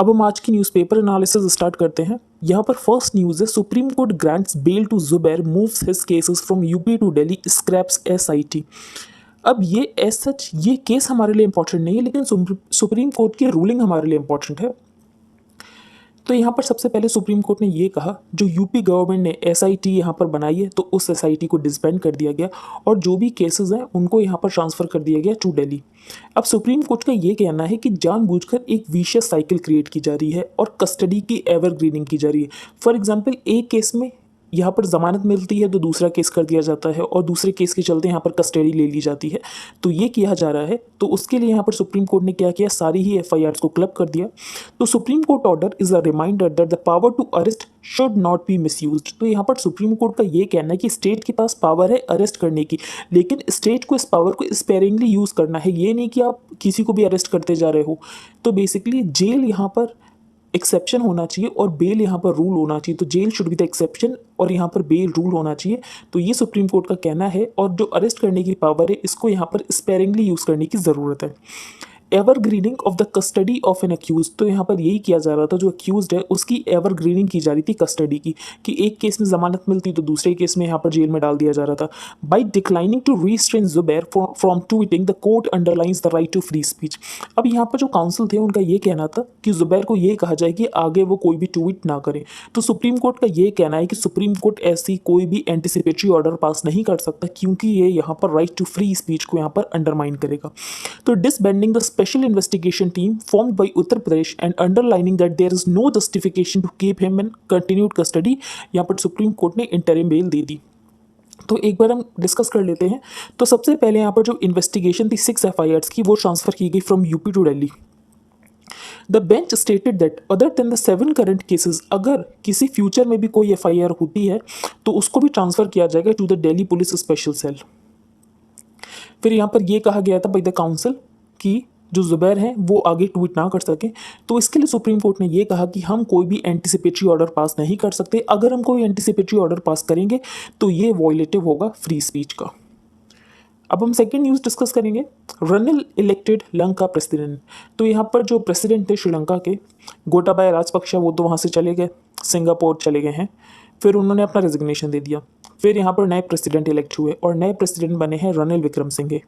अब हम आज की न्यूज़पेपर एनालिसिस स्टार्ट करते हैं। यहाँ पर फर्स्ट न्यूज़ है, Supreme Court grants bail to Zubair, moves his cases from UP to Delhi, scraps SIT. अब ये एज सच ये केस हमारे लिए इंपॉर्टेंट नहीं है, लेकिन सुप्रीम कोर्ट की रूलिंग हमारे लिए इंपॉर्टेंट है। तो यहाँ पर सबसे पहले सुप्रीम कोर्ट ने ये कहा, जो यूपी गवर्नमेंट ने एसआईटी यहाँ पर बनाई है तो उस एसआईटी को डिसबैंड कर दिया गया और जो भी केसेस हैं उनको यहाँ पर ट्रांसफ़र कर दिया गया टू दिल्ली। अब सुप्रीम कोर्ट का ये कहना है कि जानबूझकर एक विशियस साइकिल क्रिएट की जा रही है और कस्टडी की एवरग्रीनिंग की जा रही है। फॉर एग्जाम्पल, एक केस में यहाँ पर ज़मानत मिलती है तो दूसरा केस कर दिया जाता है और दूसरे केस के चलते यहाँ पर कस्टडी ले ली जाती है, तो ये किया जा रहा है। तो उसके लिए यहाँ पर सुप्रीम कोर्ट ने क्या किया, सारी ही एफआईआर्स को क्लब कर दिया। तो Supreme Court order is a reminder that the power to arrest should not be misused. तो यहाँ पर सुप्रीम कोर्ट का ये कहना है कि स्टेट के पास पावर है अरेस्ट करने की, लेकिन स्टेट को इस पावर को स्पेयरिंगली यूज़ करना है। ये नहीं कि आप किसी को भी अरेस्ट करते जा रहे हो। तो बेसिकली जेल यहाँ पर एक्सेप्शन होना चाहिए और बेल यहाँ पर रूल होना चाहिए। तो jail should be the exception और यहाँ पर बेल रूल होना चाहिए। तो ये सुप्रीम कोर्ट का कहना है और जो अरेस्ट करने की पावर है इसको यहाँ पर स्पेयरिंगली यूज़ करने की ज़रूरत है। Evergreening of the custody of an accused, तो यहाँ पर यही किया जा रहा था, जो अक्यूज है उसकी एवरग्रीनिंग की जा रही थी कस्टडी की, कि एक केस में जमानत मिलती तो दूसरे केस में यहाँ पर जेल में डाल दिया जा रहा था। By declining to restrain Zubair from tweeting, the court underlines the right to free speech. अब यहाँ पर जो काउंसिल थे उनका ये कहना था कि जुबैर को ये कहा जाए कि आगे वो कोई भी ट्वीट ना करे। तो सुप्रीम कोर्ट का ये कहना है कि सुप्रीम कोर्ट ऐसी कोई भी एंटिसिपेटरी ऑर्डर पास नहीं कर सकता, क्योंकि ये यहाँ पर राइट टू फ्री स्पीच को यहाँ पर अंडरमाइन करेगा। तो डिसबैंडिंग the special investigation team formed by Uttar Pradesh and underlining that there is no justification to keep him in continued custody, यहाँ पर सुप्रीम कोर्ट ने इंटरिम बेल दे दी। तो एक बार हम डिस्कस कर लेते हैं। तो सबसे पहले यहाँ पर जो इन्वेस्टिगेशन थी 6 एफआईआर्स की, वो ट्रांसफ़र की गई from UP to Delhi. The bench stated that other than the 7 current cases, अगर किसी फ्यूचर में भी कोई एफआईआर होती है तो उसको भी ट्रांसफ़र किया जाएगा to the Delhi police special cell. फिर यहाँ पर यह कहा गया था बाय द काउंसिल कि जो जुबैर हैं वो आगे ट्वीट ना कर सकें। तो इसके लिए सुप्रीम कोर्ट ने ये कहा कि हम कोई भी एंटिसिपेटरी ऑर्डर पास नहीं कर सकते। अगर हम कोई एंटिसिपेटरी ऑर्डर पास करेंगे तो ये वॉयलेटिव होगा फ्री स्पीच का। अब हम सेकेंड न्यूज़ डिस्कस करेंगे, रनिल इलेक्टेड लंका प्रेसिडेंट। तो यहाँ पर जो प्रेसिडेंट थे श्रीलंका के, गोटाबाया राजपक्षे, वो तो वहाँ से चले गए, सिंगापुर चले गए हैं। फिर उन्होंने अपना रेजिग्नेशन दे दिया। फिर यहाँ पर नए प्रेसिडेंट इलेक्ट हुए और नए प्रेसिडेंट बने हैं रनिल विक्रमसिंघे।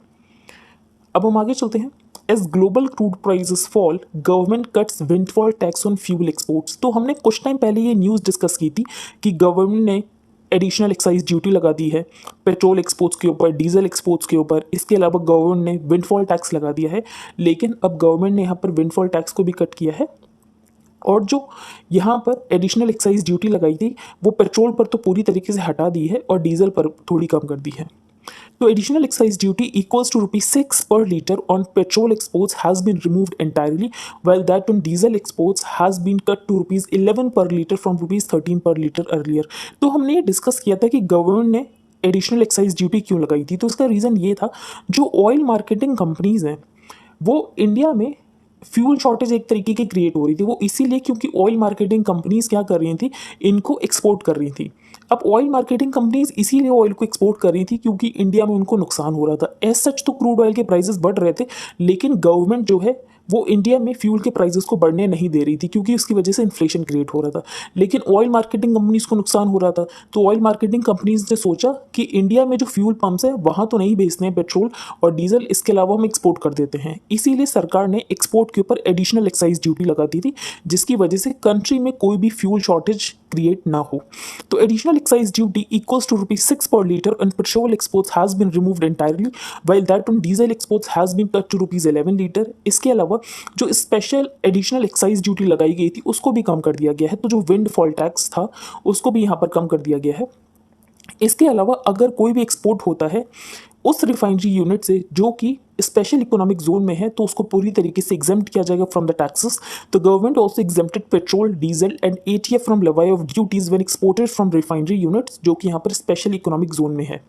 अब हम आगे चलते हैं। As global crude prices fall, government cuts windfall tax on fuel exports। तो हमने कुछ टाइम पहले ये न्यूज़ डिस्कस की थी कि गवर्नमेंट ने एडिशनल एक्साइज ड्यूटी लगा दी है पेट्रोल एक्सपोर्ट्स के ऊपर, डीजल एक्सपोर्ट्स के ऊपर। इसके अलावा गवर्नमेंट ने विंडफॉल टैक्स लगा दिया है, लेकिन अब गवर्नमेंट ने यहाँ पर विंडफॉल टैक्स को भी कट किया है और जो यहाँ पर एडिशनल एक्साइज ड्यूटी लगाई थी वो पेट्रोल पर तो पूरी तरीके से हटा दी है और डीजल पर थोड़ी कम कर दी है। तो additional excise duty equals to ₹6 per liter on petrol exports has been removed entirely, while that on diesel exports has been cut to ₹11 per liter from ₹13 per liter earlier। तो हमने ये डिस्कस किया था कि गवर्नमेंट ने additional excise duty क्यों लगाई थी। तो इसका रीज़न ये था, जो ऑयल मार्केटिंग कंपनीज़ हैं वो इंडिया में फ्यूल शॉर्टेज एक तरीके की क्रिएट हो रही थी। वो इसीलिए क्योंकि ऑयल मार्केटिंग कंपनीज़ क्या कर रही थी, इनको एक्सपोर्ट कर रही थी। अब ऑयल मार्केटिंग कंपनीज इसीलिए ऑयल को एक्सपोर्ट कर रही थी क्योंकि इंडिया में उनको नुकसान हो रहा था। एज सच तो क्रूड ऑयल के प्राइसेस बढ़ रहे थे, लेकिन गवर्नमेंट जो है वो इंडिया में फ्यूल के प्राइसेस को बढ़ने नहीं दे रही थी क्योंकि उसकी वजह से इन्फ्लेशन क्रिएट हो रहा था। लेकिन ऑयल मार्केटिंग कंपनीज को नुकसान हो रहा था, तो ऑयल मार्केटिंग कंपनीज ने सोचा कि इंडिया में जो फ्यूल पंप्स हैं वहाँ तो नहीं बेचते हैं पेट्रोल और डीजल, इसके अलावा हम एक्सपोर्ट कर देते हैं। इसीलिए सरकार ने एक्सपोर्ट के ऊपर एडिशनल एक्साइज ड्यूटी लगा दी थी, जिसकी वजह से कंट्री में कोई भी फ्यूल शॉर्टेज क्रिएट ना हो। तो additional excise duty equals to ₹6 per liter on petrol exports has been removed entirely, while that on diesel exports has been cut to ₹11 liter। इसके अलावा जो स्पेशल एडिशनल एक्साइज ड्यूटी लगाई गई थी उसको भी कम कर दिया गया है। तो जो विंडफॉल टैक्स था उसको भी यहाँ पर कम कर दिया गया है। इसके अलावा अगर कोई भी एक्सपोर्ट होता है उस रिफाइनरी यूनिट से जो कि स्पेशल इकोनॉमिक जोन में है, तो उसको पूरी तरीके से एग्जेम्प्ट किया जाएगा फ्रॉम द टैक्सेस। तो government also exempted petrol, diesel and ATF from levy of duties when exported from refinery units, जो कि यहाँ पर स्पेशल इकोनॉमिक जोन में है,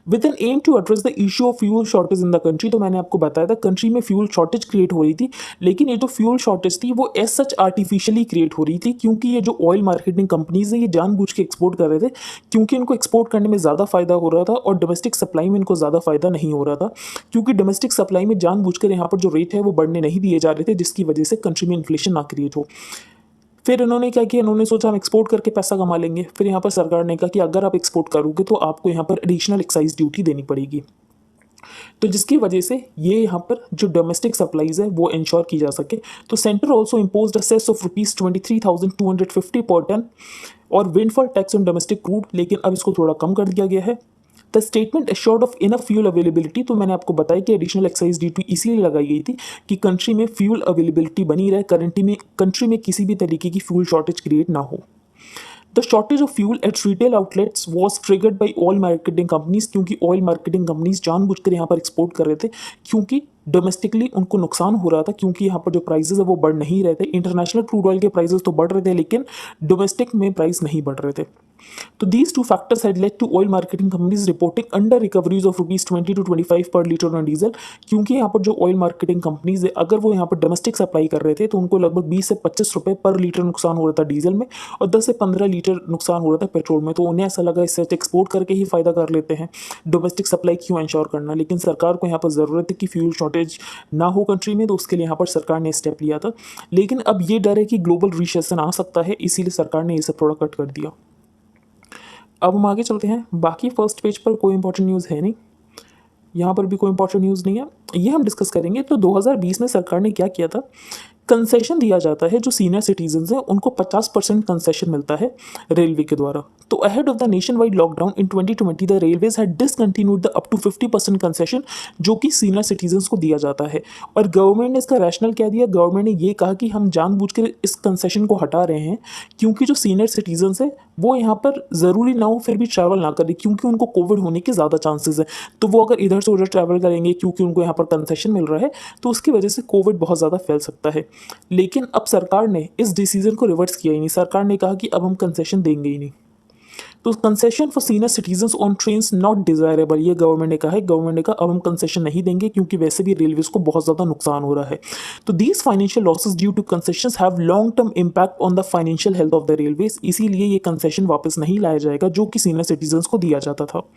with an aim to address the issue of fuel shortage in the country. तो मैंने आपको बताया था कंट्री में फ्यूल शॉर्टेज क्रिएट हो रही थी, लेकिन ये जो फ्यूल शॉर्टेज थी वो एज सच आर्टिफिशियली क्रिएट हो रही थी क्योंकि ये जो ऑयल मार्केटिंग कंपनीज है ये जानबूझ के एक्सपोर्ट कर रहे थे क्योंकि इनको एक्सपोर्ट करने में ज़्यादा फायदा हो रहा था और डोमेस्टिक सप्लाई में इनको ज़्यादा ज़्यादा फायदा नहीं हो रहा था, क्योंकि डोमेस्टिक सप्लाई में जानबूझकर यहाँ पर जो रेट है वो बढ़ने नहीं दिए जा रहे थे, जिसकी वजह से कंट्री में इन्फ्लेशन ना क्रिएट हो। फिर इन्होंने क्या किया, इन्होंने सोचा हम एक्सपोर्ट करके पैसा कमा लेंगे। फिर यहाँ पर सरकार ने कहा कि अगर आप एक्सपोर्ट करोगे तो आपको यहाँ पर एडिशनल एक्साइज ड्यूटी देनी पड़ेगी, तो जिसकी वजह से ये यहाँ पर जो डोमेस्टिक सप्लाईज है वो इंश्योर की जा सके। तो centre also impose a cess of ₹23,250 per ton और windfall tax on domestic crude, लेकिन अब इसको थोड़ा कम कर दिया गया है। The statement assured of enough fuel availability, तो मैंने आपको बताया कि एडिशनल एक्साइज ड्यूटी इसीलिए लगाई गई थी कि कंट्री में फ्यूल अवेलेबिलिटी बनी रहे, कंट्री में किसी भी तरीके की फ्यूल शॉर्टेज क्रिएट ना हो। The shortage of fuel at retail outlets was triggered by oil marketing companies, क्योंकि ऑयल मार्केटिंग कंपनीज जानबूझकर यहाँ पर एक्सपोर्ट कर रहे थे, क्योंकि डोमेस्टिकली उनको नुकसान हो रहा था, क्योंकि यहाँ पर जो प्राइसेस है वो बढ़ नहीं रहे थे। इंटरनेशनल क्रूड ऑयल के प्राइसेस तो बढ़ रहे थे, लेकिन डोमेस्टिक में प्राइस नहीं बढ़ रहे थे। तो these two factors had led to oil marketing companies reporting under recoveries of ₹20 to 25 पर लीटर ऑन डीजल, क्योंकि यहाँ पर जो ऑयल मार्केटिंग कंपनीज है अगर वो यहाँ पर डोमेस्टिक सप्लाई कर रहे थे तो उनको लगभग 20 से 25 रुपये पर लीटर नुकसान हो रहा था डीजल में, और 10 से 15 लीटर नुकसान हो रहा था पेट्रोल में। तो उन्हें ऐसा लगा इससे एक्सपोर्ट करके ही फ़ायदा कर लेते हैं, डोमेस्टिक सप्लाई क्यों इंश्योर करना। लेकिन सरकार को यहाँ पर ज़रूरत है कि फ्यूल शॉर्टेज ना हो कंट्री में, तो उसके लिए यहाँ पर सरकार ने स्टेप लिया था। लेकिन अब ये डर है कि ग्लोबल रिसेशन आ सकता है, इसीलिए सरकार ने ये सब थोड़ा कट कर दिया। अब हम आगे चलते हैं। बाकी फर्स्ट पेज पर कोई इंपॉर्टेंट न्यूज़ है नहीं, यहाँ पर भी कोई इंपॉर्टेंट न्यूज़ नहीं है, ये हम डिस्कस करेंगे। तो 2020 में सरकार ने क्या किया था, कंसेशन दिया जाता है, जो सीनियर सिटीजन्स हैं उनको 50% कंसेशन मिलता है रेलवे के द्वारा। तो ahead of the nationwide lockdown in 2020 the railways had discontinued the up to 50% concession, जो कि सीनियर सिटीजन्स को दिया जाता है। और गवर्नमेंट ने इसका रैशनल क्या दिया, गवर्नमेंट ने ये कहा कि हम जानबूझकर इस कंसेशन को हटा रहे हैं, क्योंकि जो सीनियर सिटीजन्स है वो यहाँ पर ज़रूरी ना हो फिर भी ट्रैवल ना करें, क्योंकि उनको कोविड होने के ज़्यादा चांसेस है। तो वो अगर इधर से उधर ट्रैवल करेंगे क्योंकि उनको यहाँ पर कंसेशन मिल रहा है, तो उसकी वजह से कोविड बहुत ज़्यादा फैल सकता है। लेकिन अब सरकार ने इस डिसीजन को रिवर्स किया ही नहीं, सरकार ने कहा कि अब हम कंसेशन देंगे ही नहीं। तो concession for senior citizens on trains not desirable, ये गवर्नमेंट ने कहा है। गवर्नमेंट ने कहा अब हम कंसेशन नहीं देंगे, क्योंकि वैसे भी रेलवेज को बहुत ज़्यादा नुकसान हो रहा है। तो these financial losses due to concessions have long term impact on the financial health of the railways, इसीलिए ये कंसेशन वापस नहीं लाया जाएगा जो कि सीनियर सिटीजन्स को दिया जाता था।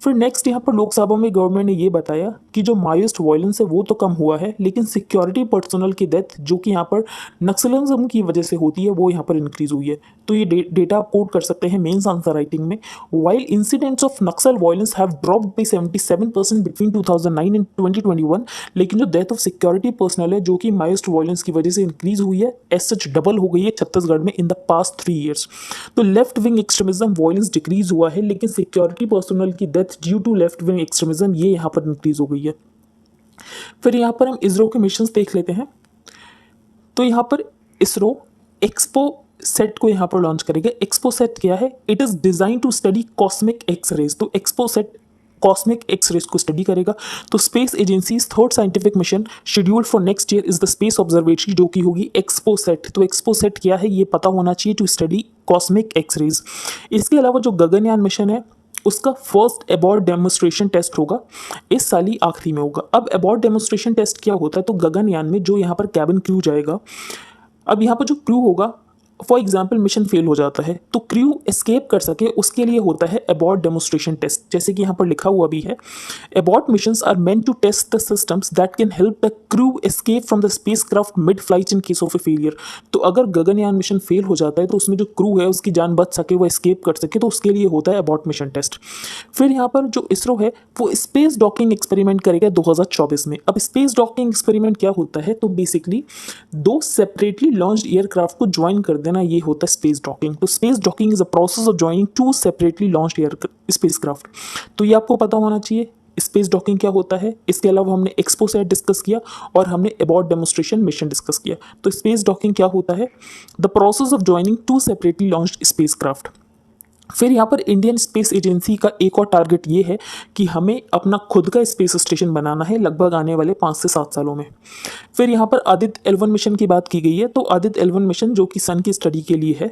फिर नेक्स्ट यहाँ पर लोकसभा में गवर्नमेंट ने ये बताया कि जो मायोस्ट वायलेंस है वो तो कम हुआ है, लेकिन सिक्योरिटी पर्सनल की डेथ जो कि यहाँ पर नक्सलिज्म की वजह से होती है वो यहाँ पर इंक्रीज हुई है। तो ये डेटा आप कोट कर सकते हैं मेंस आंसर राइटिंग में। While incidents of Naxal violence have dropped by 77% between 2009 and 2021, लेकिन जो डेथ ऑफ सिक्योरिटी पर्सनल है जो कि मायोस्ट वायलेंस की वजह से इंक्रीज हुई है, एज सच डबल हो गई है छत्तीसगढ़ में इन द पास्ट 3 ईयर्स। तो left wing extremism violence decrease हुआ है, लेकिन सिक्योरिटी पर्सनल की death due to left wing extremism ये यहाँ पर इंक्रीज हो गई है। फिर यहाँ पर हम इसरो के मिशंस देख लेते हैं। तो यहाँ पर इसरो एक्सपो सेट को यहाँ पर लॉन्च करेगा। एक्सपो सेट क्या है, it is design to study cosmic X-rays. तो एक्सपो सेट कॉस्मिक एक्सरेज को स्टडी करेगा। तो space agencies third scientific mission scheduled for next year is the space observatory, जो कि होगी एक्सपो सेट। तो एक्सपो सेट क्या है ये पता होना चाहिए, टू स्टडी कॉस्मिक एक्सरेज। इसके अलावा जो गगनयान मिशन है उसका फर्स्ट एबॉर्ड डेमोन्स्ट्रेशन टेस्ट होगा इस साल ही आखिरी में होगा। अब एबॉर्ड डेमोन्स्ट्रेशन टेस्ट क्या होता है, तो गगनयान में जो यहाँ पर कैबिन क्रू जाएगा, अब यहाँ पर जो क्रू होगा फॉर एग्जाम्पल मिशन फेल हो जाता है तो क्रू एस्केप कर सके उसके लिए होता है एबॉर्ड डेमोन्स्ट्रेशन टेस्ट। जैसे कि यहाँ पर लिखा हुआ भी है, abort missions are meant to test the systems that can help the crew escape from the spacecraft mid flight in case of a failure. तो अगर गगनयान मिशन फेल हो जाता है तो उसमें जो क्रू है उसकी जान बच सके, वो एस्केप कर सके, तो उसके लिए होता है एबॉर्ड मिशन टेस्ट। फिर यहाँ पर जो इसरो है वो स्पेस डॉकिंग एक्सपेरिमेंट करेगा 2024 में। अब स्पेस डॉकिंग एक्सपेरिमेंट क्या होता है, तो बेसिकली 2 सेपरेटली लॉन्च्ड एयरक्राफ्ट को ज्वाइन कर देना, ये होता है स्पेस डॉकिंग। तो space docking is a process of joining 2 separately launched air spacecraft. तो ये आपको पता होना चाहिए स्पेस डॉकिंग क्या होता है। इसके अलावा हमने एक्सपो सेट डिस्कस किया और हमने एबॉर्ड डेमोन्स्ट्रेशन मिशन डिस्कस किया। तो स्पेस डॉकिंग क्या होता है, the process of joining 2 separately launched spacecraft. फिर यहाँ पर इंडियन स्पेस एजेंसी का एक और टारगेट ये है कि हमें अपना खुद का स्पेस स्टेशन बनाना है लगभग आने वाले 5 से 7 सालों में। फिर यहाँ पर आदित्य L1 मिशन की बात की गई है। तो आदित्य L1 मिशन जो कि सन की स्टडी के लिए है।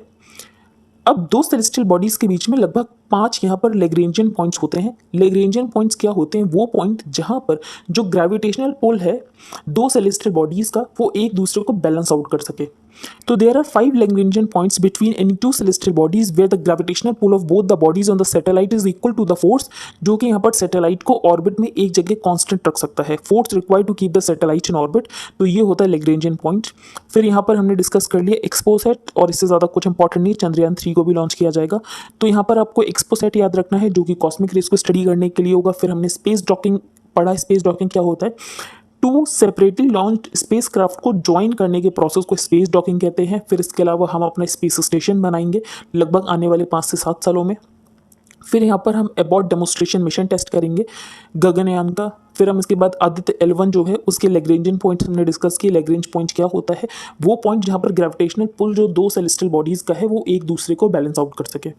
अब 2 सेलेस्टियल बॉडीज़ के बीच में लगभग 5 यहाँ पर लेग्रेंजियन पॉइंट्स होते हैं। लेग्रेंजियन पॉइंट्स क्या होते हैं, वो पॉइंट जहाँ पर जो ग्रेविटेशनल पुल है 2 सेलेस्टियल बॉडीज़ का वो एक दूसरे को बैलेंस आउट कर सके। तो there are 5 Lagrangian points between any two celestial bodies where the gravitational pull of both the bodies on the satellite is equal to the force, जो कि यहाँ पर सैटेलाइट को ऑर्बिट में एक जगह कांस्टेंट रख सकता है, force required to keep the satellite in orbit. तो ये होता है Lagrangian पॉइंट। फिर यहाँ पर हमने डिस्कस कर लिया एक्सपोसैट, और इससे ज़्यादा कुछ इंपॉर्टेंट नहीं, चंद्रयान 3 को भी लॉन्च किया जाएगा। तो यहाँ पर आपको एक्सपोसैट याद रखना है जो कि कॉस्मिक रेस को स्टडी करने के लिए होगा। फिर हमने स्पेस डॉकिंग पढ़ा, स्पेस डॉकिंग क्या होता है, two separately launch spacecraft को ज्वाइन करने के प्रोसेस को स्पेस डॉकिंग कहते हैं। फिर इसके अलावा हम अपना स्पेस स्टेशन बनाएंगे लगभग आने वाले 5 से 7 सालों में। फिर यहाँ पर हम एबॉट डेमोस्ट्रेशन मिशन टेस्ट करेंगे गगनयान का। फिर हम इसके बाद आदित्य L1 जो है उसके लैग्रेंजियन पॉइंट्स हमने डिस्कस किए। लैग्रेंज पॉइंट क्या होता है, वो पॉइंट जहाँ पर ग्रेविटेशनल पुल जो दो सेलेस्टियल बॉडीज़ का है वो एक दूसरे को बैलेंस आउट कर सके।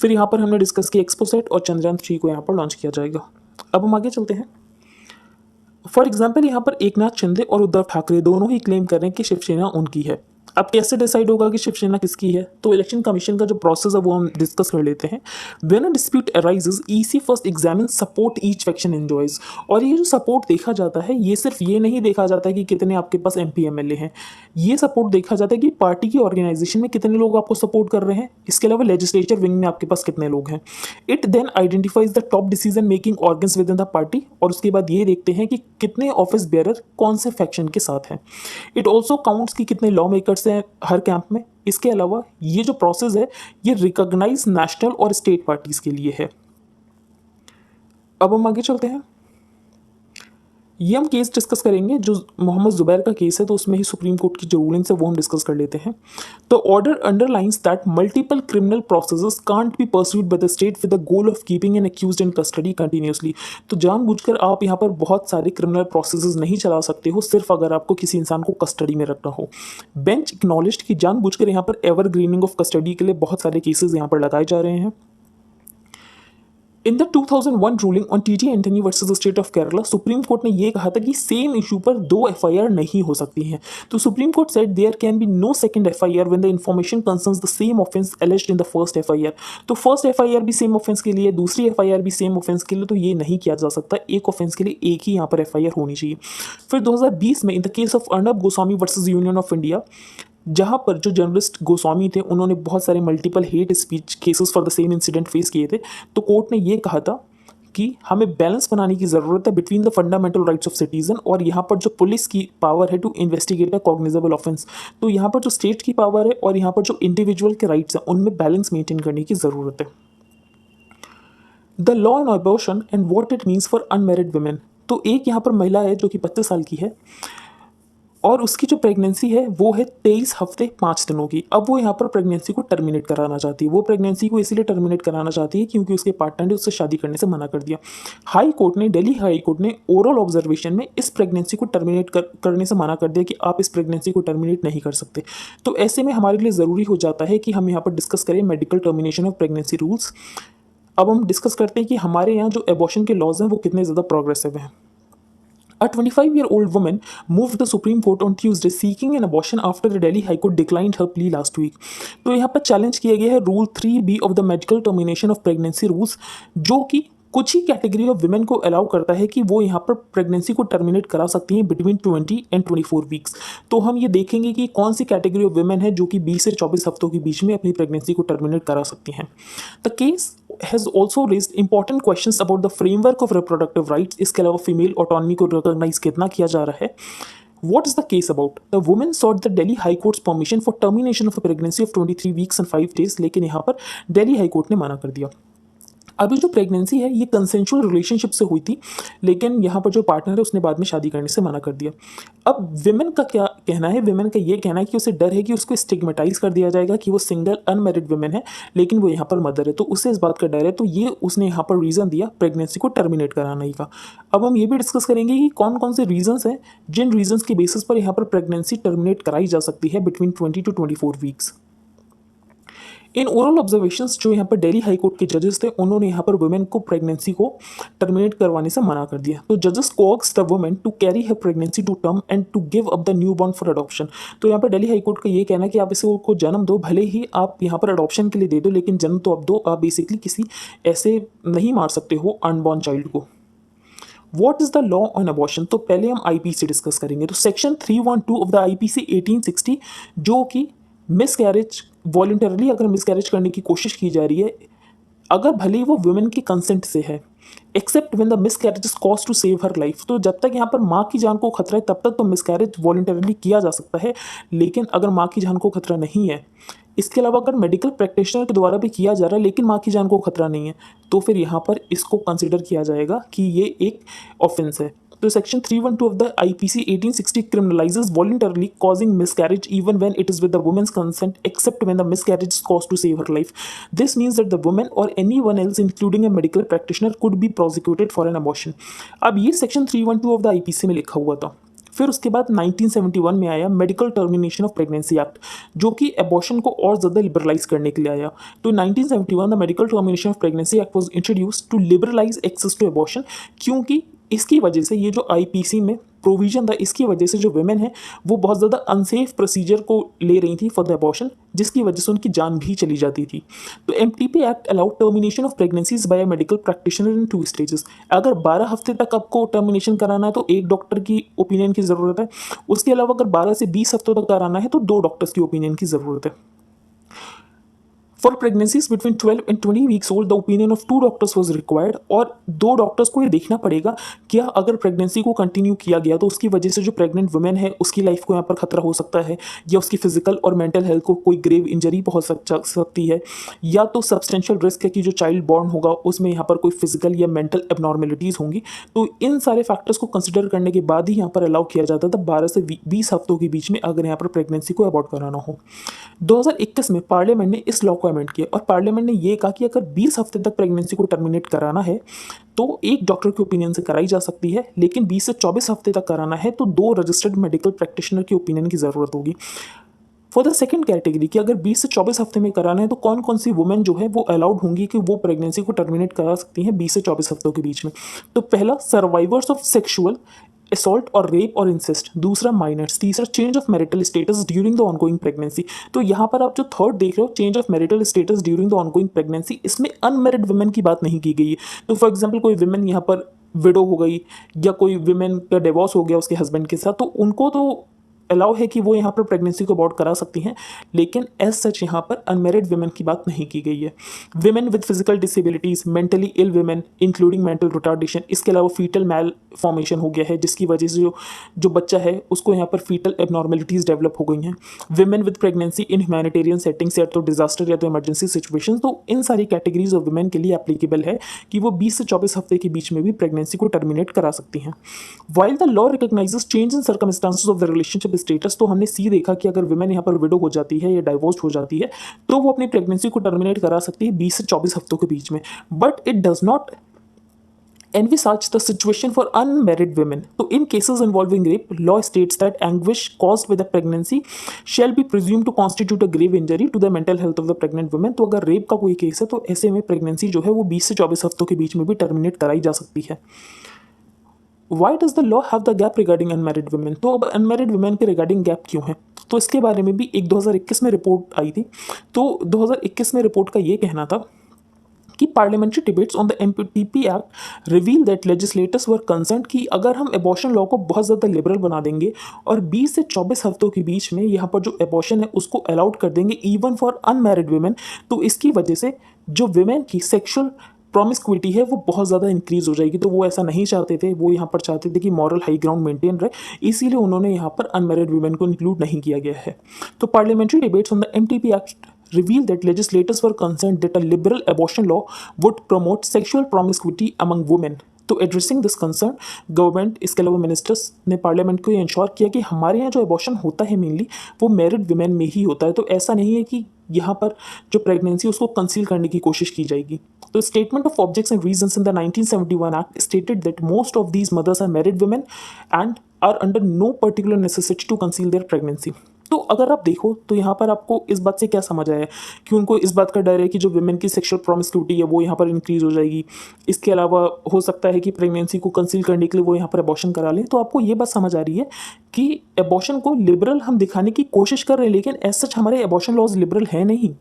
फिर यहाँ पर हमने डिस्कस किया एक्सपोसैट, और चंद्रयान 3 को यहाँ पर लॉन्च किया जाएगा। अब हम आगे चलते हैं। फॉर एग्जाम्पल यहाँ पर एकनाथ शिंदे और उद्धव ठाकरे दोनों ही क्लेम कर रहे हैं कि शिवसेना उनकी है। अब कैसे डिसाइड होगा कि शिवसेना किसकी है, तो इलेक्शन कमीशन का जो प्रोसेस है वो हम डिस्कस कर लेते हैं। When a dispute arises EC first examine support each faction enjoys. और ये जो सपोर्ट देखा जाता है ये सिर्फ ये नहीं देखा जाता है कि कितने आपके पास MP MLA हैं, ये सपोर्ट देखा जाता है कि पार्टी की ऑर्गेनाइजेशन में कितने लोग आपको सपोर्ट कर रहे हैं, इसके अलावा लेजिस्लेचर विंग में आपके पास कितने लोग हैं। It then identifies the top decision making organs within the party, और उसके बाद ये देखते हैं कि कितने ऑफिस बेयरर कौन से फैक्शन के साथ हैं। इट ऑल्सो काउंट्स कि कितने लॉ मेकर्स हैं हर कैंप में। इसके अलावा ये जो प्रोसेस है ये रिकॉग्नाइज नेशनल और स्टेट पार्टीज के लिए है। अब हम आगे चलते हैं। ये हम केस डिस्कस करेंगे जो मोहम्मद जुबैर का केस है, तो उसमें ही सुप्रीम कोर्ट की जो रूलिंग्स है वो हम डिस्कस कर लेते हैं। तो order underlines that multiple criminal processes can't be pursued by the state with the goal of keeping an accused in custody continuously. तो जानबूझकर आप यहाँ पर बहुत सारे क्रिमिनल प्रोसेसेस नहीं चला सकते हो सिर्फ अगर आपको किसी इंसान को कस्टडी में रखना हो। बेंच एक्नॉलेज्ड कि जानबूझकर यहाँ पर एवरग्रीनिंग ऑफ कस्टडी के लिए बहुत सारे केसेस यहाँ पर लगाए जा रहे हैं। In the 2001 ruling on T Anthony versus the state of Kerala, supreme court ने यह कहा था कि सेम इशू पर 2 FIR नहीं हो सकती हैं। तो Supreme Court said there can be no second FIR when the information concerns the same offence alleged in the first FIR। तो फर्स्ट FIR भी सेम ऑफेंस के लिए, दूसरी FIR भी सेम ऑफेंस के लिए, तो ये नहीं किया जा सकता। एक ऑफेंस के लिए एक ही यहाँ पर FIR होनी चाहिए। फिर 2020 में in the case of Arnab Goswami versus union of India, जहाँ पर जो जर्नलिस्ट गोस्वामी थे उन्होंने बहुत सारे multiple hate speech cases for the same incident face किए थे। तो कोर्ट ने ये कहा था कि हमें बैलेंस बनाने की ज़रूरत है between the fundamental rights of citizen और यहाँ पर जो पुलिस की पावर है to investigate a cognizable offence. तो यहाँ पर जो स्टेट की पावर है और यहाँ पर जो इंडिविजुअल के राइट्स हैं उनमें बैलेंस मेंटेन करने की ज़रूरत है। The law on abortion and what it means for unmarried women. तो एक यहाँ पर महिला है जो कि 25 साल की है और उसकी जो प्रेगनेंसी है वो है 23 हफ्ते 5 दिनों की। अब वो यहाँ पर प्रेगनेंसी को टर्मिनेट कराना चाहती है। वो प्रेगनेंसी को इसीलिए टर्मिनेट कराना चाहती है क्योंकि उसके पार्टनर ने उससे शादी करने से मना कर दिया। हाई कोर्ट ने, दिल्ली हाई कोर्ट ने ओरल ऑब्जर्वेशन में इस प्रेगनेंसी को टर्मिनेट करने से मना कर दिया कि आप इस प्रेगनेंसी को टर्मिनेट नहीं कर सकते। तो ऐसे में हमारे लिए ज़रूरी हो जाता है कि हम यहाँ पर डिस्कस करें medical termination of pregnancy rules. अब हम डिस्कस करते हैं कि हमारे यहाँ जो एबॉर्शन के लॉज हैं वो कितने ज़्यादा प्रोग्रेसिव हैं। A 25-year-old woman moved the Supreme Court on Tuesday seeking an abortion after the Delhi High Court declined her plea last week। तो यहाँ पर चैलेंज किया गया है rule 3B of the medical termination of pregnancy rules, जो कि कुछ ही category of women को अलाउ करता है कि वो यहाँ पर प्रेगनेंसी को टर्मिनेट करा सकती हैं बिटवीन 20 एंड 24 वीक्स। तो हम ये देखेंगे कि कौन सी कैटेगरी ऑफ विमेन है जो कि 20 से 24 हफ्तों के बीच में अपनी प्रेगनेंसी को टर्मिनेट करा सकती हैं। The case has also raised important questions about the framework of reproductive rights. इसके अलावा फीमेल ऑटोनॉमी को रिकॉग्नाइज कितना किया जा रहा है। What is the case about? The woman sought the Delhi High Court's permission for termination of a pregnancy of 23 weeks and 5 days, लेकिन यहाँ पर दिल्ली हाई कोर्ट ने मना कर दिया। अभी जो प्रेगनेंसी है ये कंसेंशुअल रिलेशनशिप से हुई थी, लेकिन यहाँ पर जो पार्टनर है उसने बाद में शादी करने से मना कर दिया। अब विमेन का क्या कहना है? विमेन का ये कहना है कि उसे डर है कि उसको स्टिग्मेटाइज कर दिया जाएगा कि वो सिंगल अनमैरिड विमेन है लेकिन वो यहाँ पर मदर है, तो उससे इस बात का डर है। तो ये उसने यहाँ पर रीज़न दिया प्रेगनेंसी को टर्मिनेट कराने का। अब हम ये भी डिस्कस करेंगे कि कौन कौन से रीजंस हैं जिन रीजंस के बेसिस पर यहाँ पर प्रेगनेंसी टर्मिनेट कराई जा सकती है between 20 to 24 weeks. In oral observations जो यहाँ पर दिल्ली हाई कोर्ट के जजेस थे उन्होंने यहाँ पर वुमेन को प्रेगनेंसी को टर्मिनेट करवाने से मना कर दिया। तो जजेस coax the women to carry her pregnancy to term and to give up the newborn for adoption. तो यहाँ पर दिल्ली हाई कोर्ट का ये कहना है कि आप इसे को जन्म दो, भले ही आप यहाँ पर अडॉप्शन के लिए दे दो लेकिन जन्म तो आप दो, आप बेसिकली किसी ऐसे नहीं मार सकते हो अनबॉर्न चाइल्ड को। What is the law on abortion? तो पहले हम आईपीसी डिस्कस करेंगे। तो सेक्शन 312 ऑफ द आईपीसी 1860, जो कि मिस कैरेज वॉलंटरली अगर मिस कैरेज करने की कोशिश की जा रही है, अगर भले ही वो वुमेन की कंसेंट से है, except when the miscarriage is cause to save her life. तो जब तक यहाँ पर माँ की जान को खतरा है तब तक तो मिस कैरेज वॉलंटरली किया जा सकता है, लेकिन अगर माँ की जान को खतरा नहीं है, इसके अलावा अगर मेडिकल प्रैक्टिशनर के द्वारा भी किया जा रहा है लेकिन माँ की जान को खतरा नहीं है, तो फिर यहाँ पर इसको कंसिडर किया जाएगा कि ये एक ऑफेंस है। तो section 312 of the IPC 1860 criminalizes voluntarily causing miscarriage even when it is with the woman's consent, except when the miscarriage is caused to save her life. This means that the woman or anyone else, including a medical practitioner, could be prosecuted for an abortion. अब ये section 312 of the IPC में लिखा हुआ था। फिर उसके बाद 1971 में आया medical termination of pregnancy act, जो कि एबॉर्शन को और ज़्यादा लिबरलाइज करने के लिए आया। तो 1971 the medical termination of pregnancy act was introduced to liberalise access to abortion, क्योंकि इसकी वजह से ये जो आईपीसी में प्रोविजन था, इसकी वजह से जो वुमेन है वो बहुत ज़्यादा अनसेफ प्रोसीजर को ले रही थी फॉर द एबॉर्शन, जिसकी वजह से उनकी जान भी चली जाती थी। तो MTP act allowed termination of pregnancies by medical practitioner in 2 stages. अगर 12 हफ्ते तक आपको टर्मिनेशन कराना है तो एक डॉक्टर की ओपिनियन की ज़रूरत है, उसके अलावा अगर 12 से 20 हफ्तों तक कराना है तो 2 डॉक्टर्स की ओपिनियन की ज़रूरत है। For pregnancies between 12 and 20 weeks old the opinion of 2 doctors was required, और 2 डॉक्टर्स को ये देखना पड़ेगा क्या अगर प्रेगनेंसी को कंटिन्यू किया गया तो उसकी वजह से जो प्रेग्नेंट वुमेन है उसकी लाइफ को यहाँ पर खतरा हो सकता है, या उसकी फिजिकल और मेंटल हेल्थ को कोई ग्रेव इंजरी पहुंच सकती है, या तो सब्सटेंशियल रिस्क है कि जो चाइल्ड बॉर्न होगा उसमें यहाँ पर कोई फिजिकल या मेंटल एबनॉर्मेलिटीज़ होंगी। तो इन सारे फैक्टर्स को कंसिडर करने के बाद ही यहाँ पर अलाउ किया जाता था 12 से 20 हफ्तों के बीच में अगर यहाँ पर प्रेगनेंसी को अबॉर्ट कराना हो। 2021 में पार्लियामेंट ने इस लॉ को अमेंड किया और पार्लियामेंट ने ये कहा कि अगर 20 हफ्ते तक प्रेगनेंसी को टर्मिनेट कराना है तो एक डॉक्टर के ओपिनियन से कराई जा सकती है, लेकिन 20 से 24 हफ्ते तक कराना है तो 2 रजिस्टर्ड मेडिकल प्रैक्टिशनर की ओपिनियन की ज़रूरत होगी। फॉर द सेकंड कैटेगरी कि अगर 20 से 24 हफ्ते में कराना है तो कौन कौन सी वुमेन जो है वो अलाउड होंगी कि वो प्रेगनेंसी को टर्मिनेट करा सकती हैं 20 से 24 हफ्तों के बीच में। तो पहला, सर्वाइवर्स ऑफ सेक्सुअल असॉल्ट और रेप और इंसेस्ट। दूसरा, माइनर्स। तीसरा, change of marital status during the ongoing pregnancy. तो यहाँ पर आप जो थर्ड देख रहे हो, change of marital status during the ongoing pregnancy, इसमें अनमैरिड वुमेन की बात नहीं की गई है। तो फॉर एग्जाम्पल कोई वुमेन यहाँ पर विडो हो गई या कोई वुमेन का डिवोर्स हो गया उसके हस्बैंड के साथ, तो उनको तो अलाउ है कि वो यहाँ पर प्रेगनेंसी को अबॉर्ट करा सकती हैं, लेकिन एज सच यहाँ पर अनमेरिड वुमेन की बात नहीं की गई है। Women with physical disabilities, mentally ill women including mental retardation, इसके अलावा फीटल मैल फॉर्मेशन हो गया है जिसकी वजह से जो बच्चा है उसको यहाँ पर फीटल एबनॉर्मेलिटीज़ डेवलप हो गई हैं। Women with pregnancy in humanitarian settings या तो डिजास्टर या तो इमरजेंसी सिचुएशन, तो इन सारी कैटेगरीज ऑफ वुमेन के लिए एप्लीकेबल है कि वो 20 से 24 हफ्ते के बीच में भी प्रेगनेंसी को टर्मिनेट करा सकती हैं। While the law recognises change in circumstances of the relationship status, तो हमने सी देखा कि अगर वुमेन यहाँ पर विडो हो जाती है या डाइवोर्स हो जाती है तो वो अपनी प्रेगनेंसी को टर्मिनेट करा सकती है 20 से 24 हफ्तों के बीच में, but it does not envisage the situation for unmarried women. So in cases involving rape, law states that anguish caused by the pregnancy shall be presumed to constitute a grave injury to the mental health of the pregnant woman. तो अगर rape का कोई case है तो ऐसे में pregnancy जो है वो 20 से 24 हफ्तों के बीच में भी टर्मिनेट कराई जा सकती है। Why does the law have the gap regarding unmarried women? तो अब अनमैरिड वुमेन के रिगार्डिंग गैप क्यों है? तो इसके बारे में भी एक 2021 में रिपोर्ट आई थी। तो 2021 में रिपोर्ट का ये कहना था कि parliamentary debates on the MPTP act reveal that legislators were concern कि अगर हम एबॉर्शन लॉ को बहुत ज़्यादा लिबरल बना देंगे और 20 से 24 हफ्तों के बीच में यहाँ पर जो एबॉर्शन है उसको अलाउड कर देंगे इवन फॉर अनमैरिड वुमेन, तो इसकी वजह से जो वुमेन की सेक्शुअल प्रॉमिस्क्विटी है वो बहुत ज़्यादा इंक्रीज हो जाएगी। तो वो ऐसा नहीं चाहते थे, वो यहाँ पर चाहते थे कि मॉरल हाई ग्राउंड मेंटेन रहे, इसीलिए उन्होंने यहाँ पर अनमैरिड वुमेन को इंक्लूड नहीं किया गया है। तो parliamentary debates on the MTP act reveal that legislators were concerned that a liberal abortion law would promote sexual promiscuity among women. तो एड्रेसिंग दिस कंसर्न, गवर्नमेंट इसके अलावा मिनिस्टर्स ने पार्लियामेंट को ये इंश्योर किया कि हमारे यहाँ जो एबॉर्शन होता है मेनली वो मैरिड वुमेन में ही होता है। तो ऐसा नहीं है कि यहाँ पर जो प्रेगनेंसी उसको कंसील करने की कोशिश की जाएगी। तो statement of objects and reasons in the 1971 act stated that most of these mothers are married women and are under no particular necessity to conceal their pregnancy. तो अगर आप देखो तो यहाँ पर आपको इस बात से क्या समझ आया कि उनको इस बात का डर है कि जो वुमेन की सेक्सुअल प्रॉमिस्क्यूटी है वो यहाँ पर इंक्रीज हो जाएगी। इसके अलावा हो सकता है कि प्रेगनेंसी को कंसील करने के लिए वो यहाँ पर एबॉर्शन करा लें। तो आपको ये बात समझ आ रही है कि एबॉर्शन को लिबरल हम दिखाने की कोशिश कर रहे हैं, लेकिन एज सच हमारे एबॉर्शन लॉज लिबरल है नहीं।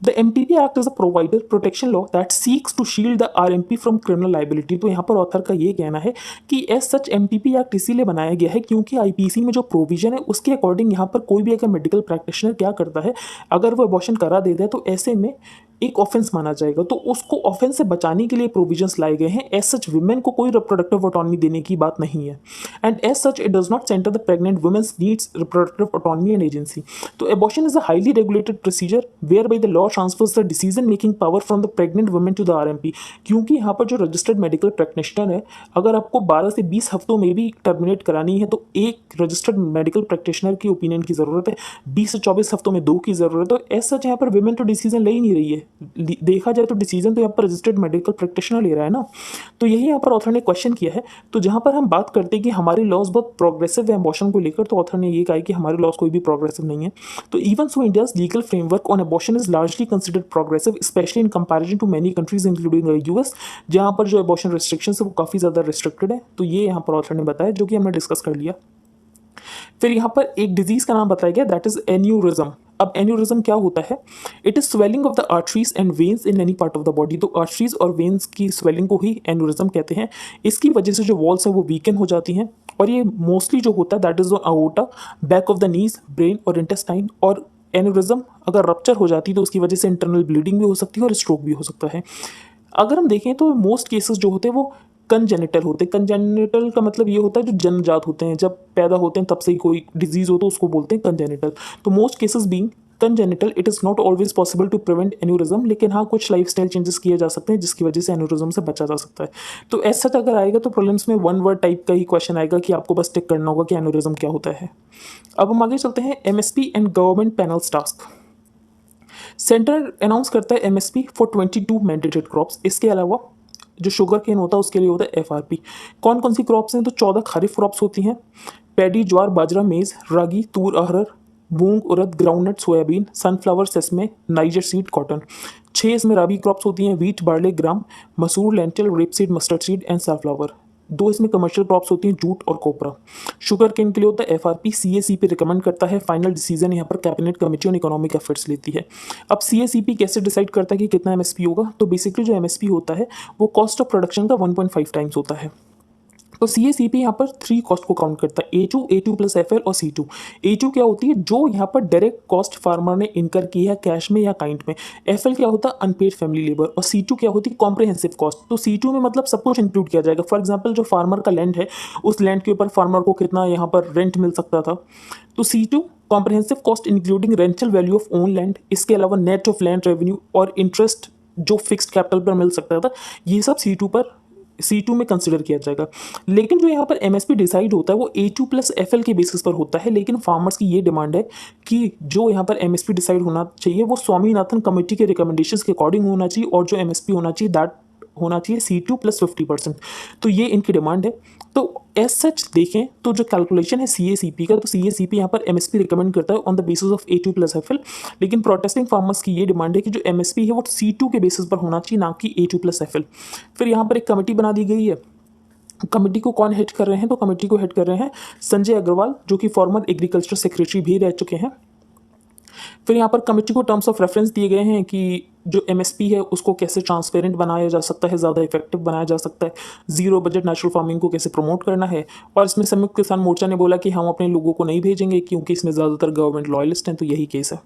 The MTP act is a provider protection law that seeks to shield the RMP from criminal liability. तो यहाँ पर ऑथर का ये कहना है कि एज सच एमटीपी एक्ट इसीलिए बनाया गया है क्योंकि आईपीसी में जो प्रोविजन है उसके अकॉर्डिंग यहाँ पर कोई भी अगर मेडिकल प्रैक्टिशनर क्या करता है, अगर वो अबॉर्शन करा देता है तो ऐसे में एक ऑफेंस माना जाएगा, तो उसको ऑफेंस से बचाने के लिए प्रोविजंस लाए गए हैं। एज सच वुमेन को कोई रिप्रोडक्टिव ऑटोनॉमी देने की बात नहीं है, and as such it does not center the pregnant women's needs reproductive autonomy and agency. तो abortion is a highly regulated procedure where by the law transfers the decision making power from the pregnant women to the RMP. क्योंकि यहाँ पर जो registered medical practitioner है, अगर आपको 12 से 20 हफ्तों में भी टर्मिनेट करानी है तो एक रजिस्टर्ड मेडिकल प्रैक्टिशनर की ओपिनियन की जरूरत है, 20 से 24 हफ्तों में 2 की जरूरत है। तो एज सच यहाँ पर वुमेन तो डिसीजन ले ही नहीं रही है, देखा जाए तो डिसीजन तो यहाँ पर रजिस्टर्ड मेडिकल प्रैक्टिशनर ले रहा है ना। तो यही यहाँ पर ऑथर ने क्वेश्चन किया है। तो जहाँ पर हम बात करते हैं कि हमारे लॉज बहुत प्रोग्रेसिव है अबॉर्शन को लेकर, तो ऑथर ने ये कहा है कि हमारे लॉज कोई भी प्रोग्रेसिव नहीं है। तो even so India's legal framework on abortion is largely considered progressive, specially in comparison to many countries including US, जहाँ पर जो अबॉर्शन रिस्ट्रिक्शंस है वो काफ़ी ज़्यादा रिस्ट्रिक्टेड है। तो ये यहाँ पर ऑथर ने बताया, जो कि हमने डिस्कस कर लिया। फिर यहाँ पर एक डिजीज का नाम बताया गया, दैट इज एन्यूरिज्म। अब एन्यूरिज्म क्या होता है? It is swelling of the arteries and veins in any part of the body. तो आर्टरीज और वेन्स की स्वेलिंग को ही एन्यूरिज्म कहते हैं। इसकी वजह से जो वॉल्स है वो वीकन हो जाती हैं, और ये मोस्टली जो होता है that is on aorta, back of the knees, brain और इंटेस्टाइन। और एन्यूरिज्म अगर रप्चर हो जाती है तो उसकी वजह से इंटरनल ब्लीडिंग भी हो सकती है और स्ट्रोक भी हो सकता है। अगर हम देखें तो मोस्ट केसेस जो होते हैं वो कंजेनिटल होते हैं। कंजेनिटल का मतलब ये होता है जो जन्मजात होते हैं, जब पैदा होते हैं तब से ही कोई डिजीज हो तो उसको बोलते हैं कंजेनिटल। तो most cases being congenital, it is not always possible to prevent aneurysm, लेकिन हाँ कुछ लाइफस्टाइल चेंजेस किए जा सकते हैं जिसकी वजह से एन्यूरिज्म से बचा जा सकता है। तो ऐसा अगर आएगा तो प्रॉब्लम्स में वन वर्ड टाइप का ही क्वेश्चन आएगा कि आपको बस टिक करना होगा कि एन्यूरिज्म क्या होता है। अब हम आगे चलते हैं, MSP and government panels task. Centre announce करता है एमएसपी फॉर 22 मैंडेटेड क्रॉप्स। इसके अलावा जो शुगर केन होता है उसके लिए होता है एफआरपी। कौन कौन सी क्रॉप्स हैं? तो 14 खरीफ क्रॉप्स होती हैं, paddy, jowar, bajra, maize, ragi, toor, arhar, moong, urad, groundnut, soybean, sunflower, sesame, niger seed, cotton. 6 इसमें राबी क्रॉप्स होती हैं, वीट, बार्ले, ग्राम, मसूर, lentil, rapeseed, mustard seed and sunflower. 2 इसमें कमर्शियल क्रॉप्स होती हैं, जूट और कोपरा। शुगर केन के लिए होता है एफआरपी, सीएसीपी रिकमेंड करता है, फाइनल डिसीजन यहाँ पर cabinet committee on economic affairs लेती है। अब सीएसीपी कैसे डिसाइड करता है कि कितना एमएसपी होगा? तो बेसिकली जो एमएसपी होता है वो कॉस्ट ऑफ प्रोडक्शन का 1.5 टाइम्स होता है। तो सीएसीपी यहाँ पर 3 कॉस्ट को काउंट करता है, ए टू प्लस एफएल और सी2। ए2 क्या होती है? जो यहाँ पर डायरेक्ट कॉस्ट फार्मर ने इनकर की है कैश में या काइंड में। एफएल क्या होता है? Unpaid family labour. और सी2 क्या होती है? Comprehensive cost. तो सी2 में मतलब सब कुछ इंक्लूड किया जाएगा। फॉर एग्जाम्पल जो फार्मर का लैंड है उस लैंड के ऊपर फार्मर को कितना यहाँ पर रेंट मिल सकता था। तो C2 comprehensive cost including rental value of own land, इसके अलावा नेट ऑफ लैंड रेवेन्यू और इंटरेस्ट जो फिक्स्ड कैपिटल पर मिल सकता था, ये सब सी2 में कंसिडर किया जाएगा। लेकिन जो यहाँ पर एमएसपी डिसाइड होता है वो ए2 प्लस एफएल के बेसिस पर होता है। लेकिन फार्मर्स की ये डिमांड है कि जो यहाँ पर एमएसपी डिसाइड होना चाहिए वो स्वामीनाथन कमेटी के रिकमेंडेशंस के अकॉर्डिंग होना चाहिए, और जो एमएसपी होना चाहिए दैट होना चाहिए सी2 प्लस 50%। तो ये इनकी डिमांड है। तो एज सच देखें तो जो कैलकुलेशन है सीएसीपी का, तो सीएसीपी यहाँ पर एमएसपी रिकमेंड करता है on the basis of A2 plus FL. लेकिन प्रोटेस्टिंग फार्मर्स की ये डिमांड है कि जो एमएसपी है वो सी2 के बेसिस पर होना चाहिए, ना कि ए2 प्लस एफएल। फिर यहाँ पर एक कमेटी बना दी गई है। कमेटी को कौन हेड कर रहे हैं? तो कमेटी को हेड कर रहे हैं संजय अग्रवाल, जो कि फॉर्मर एग्रीकल्चर सेक्रेटरी भी रह चुके हैं। फिर यहाँ पर कमेटी को टर्म्स ऑफ रेफरेंस दिए गए हैं कि जो एमएसपी है उसको कैसे ट्रांसपेरेंट बनाया जा सकता है, ज़्यादा इफेक्टिव बनाया जा सकता है, जीरो बजट नेचुरल फार्मिंग को कैसे प्रमोट करना है। और इसमें संयुक्त किसान मोर्चा ने बोला कि हम अपने लोगों को नहीं भेजेंगे क्योंकि इसमें ज़्यादातर गवर्नमेंट लॉयलिस्ट हैं, तो यही केस है।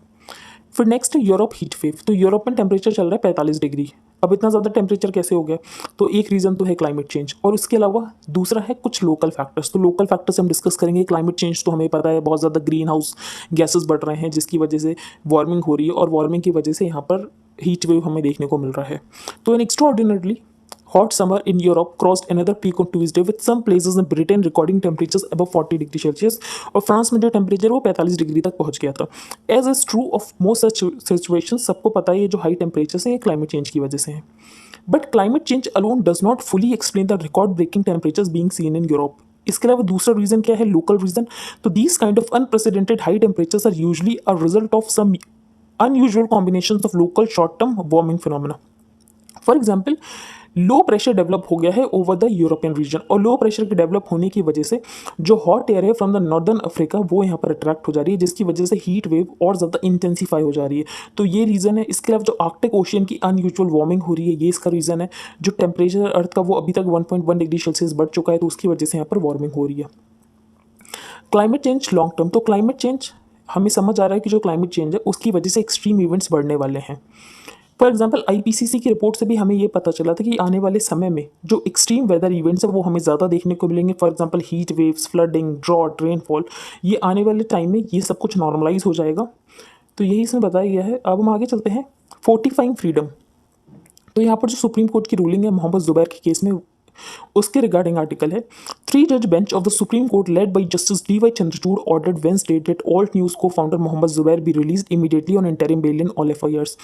फिर नेक्स्ट है यूरोप हीट वेव। तो यूरोप में टेम्परेचर चल रहा है 45 डिग्री। अब इतना ज़्यादा टेम्परेचर कैसे हो गया? तो एक रीज़न तो है क्लाइमेट चेंज, और उसके अलावा दूसरा है कुछ लोकल फैक्टर्स। तो लोकल फैक्टर्स हम डिस्कस करेंगे। क्लाइमेट चेंज तो हमें पता है, बहुत ज़्यादा ग्रीन हाउस गैसेस बढ़ रहे हैं जिसकी वजह से वार्मिंग हो रही है, और वार्मिंग की वजह से यहाँ पर हीट वेव हमें देखने को मिल रहा है। तो इन एक्स्ट्राऑर्डिनरीली hot summer in Europe crossed another peak on Tuesday, with some places in Britain recording temperatures above 40 degree Celsius, और फ्रांस में जो टेम्परेचर वो 45 डिग्री तक पहुंच गया था। As is true of most such situation, सबको पता है ये जो हाई टेम्परेचर है ये क्लाइमेट चेंज की वजह से है। But climate change alone does not fully explain the record breaking temperatures being seen in Europe. इसके अलावा दूसरा रीजन क्या है? Local reason. तो these kind of unprecedented high temperatures are usually a result of some unusual combinations of local short-term warming phenomena. For example, low pressure develop हो गया है over the European region, और low pressure के develop होने की वजह से जो हॉट एयर है फ्रॉम द नॉर्दर्न अफ्रीका वो यहाँ पर अट्रैक्ट हो जा रही है, जिसकी वजह से हीट वेव और ज़्यादा इंटेंसीफाई हो जा रही है। तो ये रीज़न है। इसके अलावा जो आर्कटिक ओशियन की अनयूजुअल वार्मिंग हो रही है, ये इसका रीज़न है। जो टेम्परेचर अर्थ का वो अभी तक 1.1 डिग्री सेल्सियस बढ़ चुका है, तो उसकी वजह से यहाँ पर वार्मिंग हो रही है। क्लाइमेट चेंज लॉन्ग टर्म, तो क्लाइमेट चेंज हमें समझ आ रहा है कि जो क्लाइमेट चेंज है उसकी वजह से एक्सट्रीम इवेंट्स बढ़ने वाले हैं। फॉर एग्जाम्पल आईपीसीसी की रिपोर्ट से भी हमें ये पता चला था कि आने वाले समय में जो एक्सट्रीम वेदर इवेंट्स है वो हमें ज़्यादा देखने को मिलेंगे। For example heat waves, flooding, drought, rainfall, ये आने वाले टाइम में ये सब कुछ नॉर्मलाइज हो जाएगा। तो यही इसमें बताया गया है। अब हम आगे चलते हैं। फोर्टिफाइंग फ्रीडम, तो यहाँ पर जो सुप्रीम कोर्ट की रूलिंग है मोहम्मद जुबैर के केस में, उसके रिगार्डिंग आर्टिकल है, 3 जज bench of the Supreme Court led by justice D Y Chandrachud ordered Wednesday that Alt News को founder Mohammed Zubair be released immediately on interim bail in all FIRs.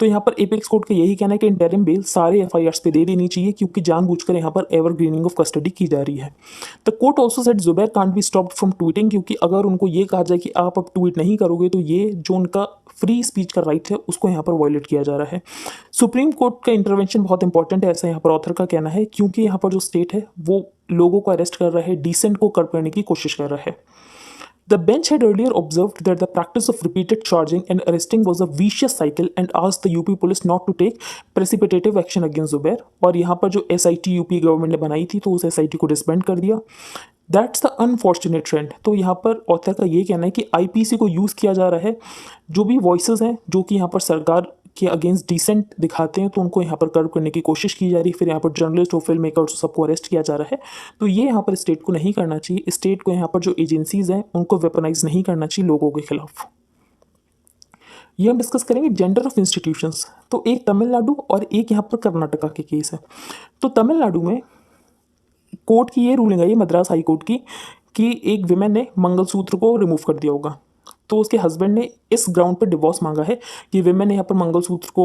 तो यहाँ पर एपेक्स कोर्ट का यही कहना है कि इंटरिम बेल सारे एफआईआर्स पे दे देनी चाहिए, क्योंकि जानबूझकर यहाँ पर एवरग्रीनिंग ऑफ कस्टडी की जा रही है। The court also said Zubair can't be stopped from tweeting, क्योंकि अगर उनको ये कहा जाए कि आप अब ट्वीट नहीं करोगे तो ये जो उनका फ्री स्पीच का राइट है उसको यहाँ पर वायलेट किया जा रहा है। सुप्रीम कोर्ट का इंटरवेंशन बहुत इंपॉर्टेंट है, ऐसा यहाँ पर ऑथर का कहना है, क्योंकि यहाँ पर जो स्टेट है वो लोगों को अरेस्ट कर रहा है, डिसेंट को कर्ब करने की कोशिश कर रहा है। The bench had earlier observed that the practice of repeated charging and arresting was a vicious cycle and asked the UP police not to take precipitative action against Zubair। और यहाँ पर जो एसआईटी यूपी गवर्नमेंट ने बनाई थी तो उस SIT को डिसबैंड कर दिया। That's the unfortunate trend. तो यहाँ पर ऑथर का ये कहना है कि आईपीसी को यूज़ किया जा रहा है, जो भी वॉइसेस हैं जो कि यहाँ पर सरकार के अगेंस्ट डिसेंट दिखाते हैं तो उनको यहाँ पर कर्व करने की कोशिश की जा रही है। फिर यहाँ पर जर्नलिस्ट और फिल्म मेकर्स सबको अरेस्ट किया जा रहा है। तो ये यहाँ पर स्टेट को नहीं करना चाहिए। स्टेट को यहाँ पर जो एजेंसीज हैं उनको वेपनाइज नहीं करना चाहिए लोगों के खिलाफ। ये हम डिस्कस करेंगे जेंडर ऑफ इंस्टीट्यूशंस। तो एक तमिलनाडु और एक यहाँ पर कर्नाटका के केस है। तो तमिलनाडु में कोर्ट की ये रूलिंग आई है, मद्रास हाई कोर्ट की, कि एक विमेन ने मंगलसूत्र को रिमूव कर दिया होगा। तो उसके हस्बैंड ने इस ग्राउंड पर डिवोर्स मांगा है कि विमेन ने यहाँ पर मंगलसूत्र को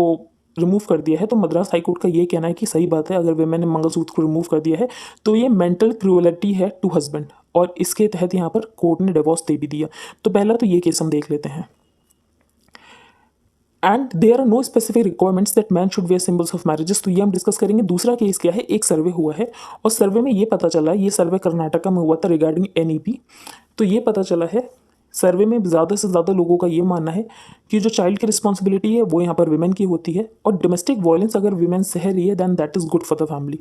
रिमूव कर दिया है। तो मद्रास हाई कोर्ट का ये कहना है कि सही बात है, अगर विमेन ने मंगलसूत्र को रिमूव कर दिया है तो ये मेंटल क्रूअलिटी है टू हस्बैंड, और इसके तहत यहाँ पर कोर्ट ने डिवोर्स दे भी दिया। तो पहला तो ये केस हम देख लेते हैं। And there are no specific requirements that man should wear symbols of marriages. तो ये हम डिस्कस करेंगे। दूसरा केस क्या है, एक सर्वे हुआ है और सर्वे में ये पता चला, ये सर्वे कर्नाटका में हुआ था रिगार्डिंग एनईपी। तो ये पता चला है सर्वे में ज़्यादा से ज़्यादा लोगों का ये मानना है कि जो चाइल्ड की रिस्पॉन्सिबिलिटी है वो यहाँ पर विमेन की होती है, और डोमेस्टिक वायलेंस अगर विमेन सह रही है than that is good for the family.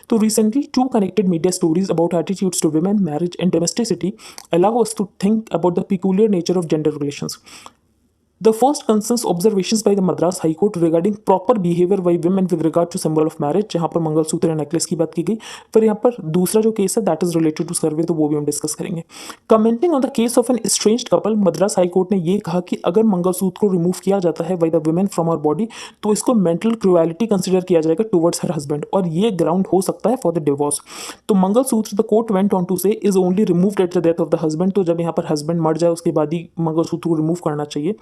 तो recently 2 connected media stories about attitudes to women, marriage and domesticity allow us to think about the peculiar nature of gender relations. The first concerns observations by the Madras High Court regarding proper behavior by women with regard to symbol of marriage, जहाँ पर mangalsutra necklace की बात की गई। फिर यहाँ पर दूसरा जो केस है that is related to survey, तो वो भी हम डिस्कस करेंगे। Commenting on the case of an estranged couple, Madras High Court ने ये कहा कि अगर मंगलसूत्र को रिमूव किया जाता है by the women from our body तो इसको मेंटल क्रूएलिटी कंसिडर किया जाएगा टुवर्ड्स हर हस्बैंड, और ये ग्राउंड हो सकता है फॉर द डिवोर्स। तो mangalsutra the court went on to say is only removed at the death of the husband. तो जब यहाँ पर हस्बैंड मर जाए उसके बाद ही मंगलसूत्र को रिमूव करना चाहिए।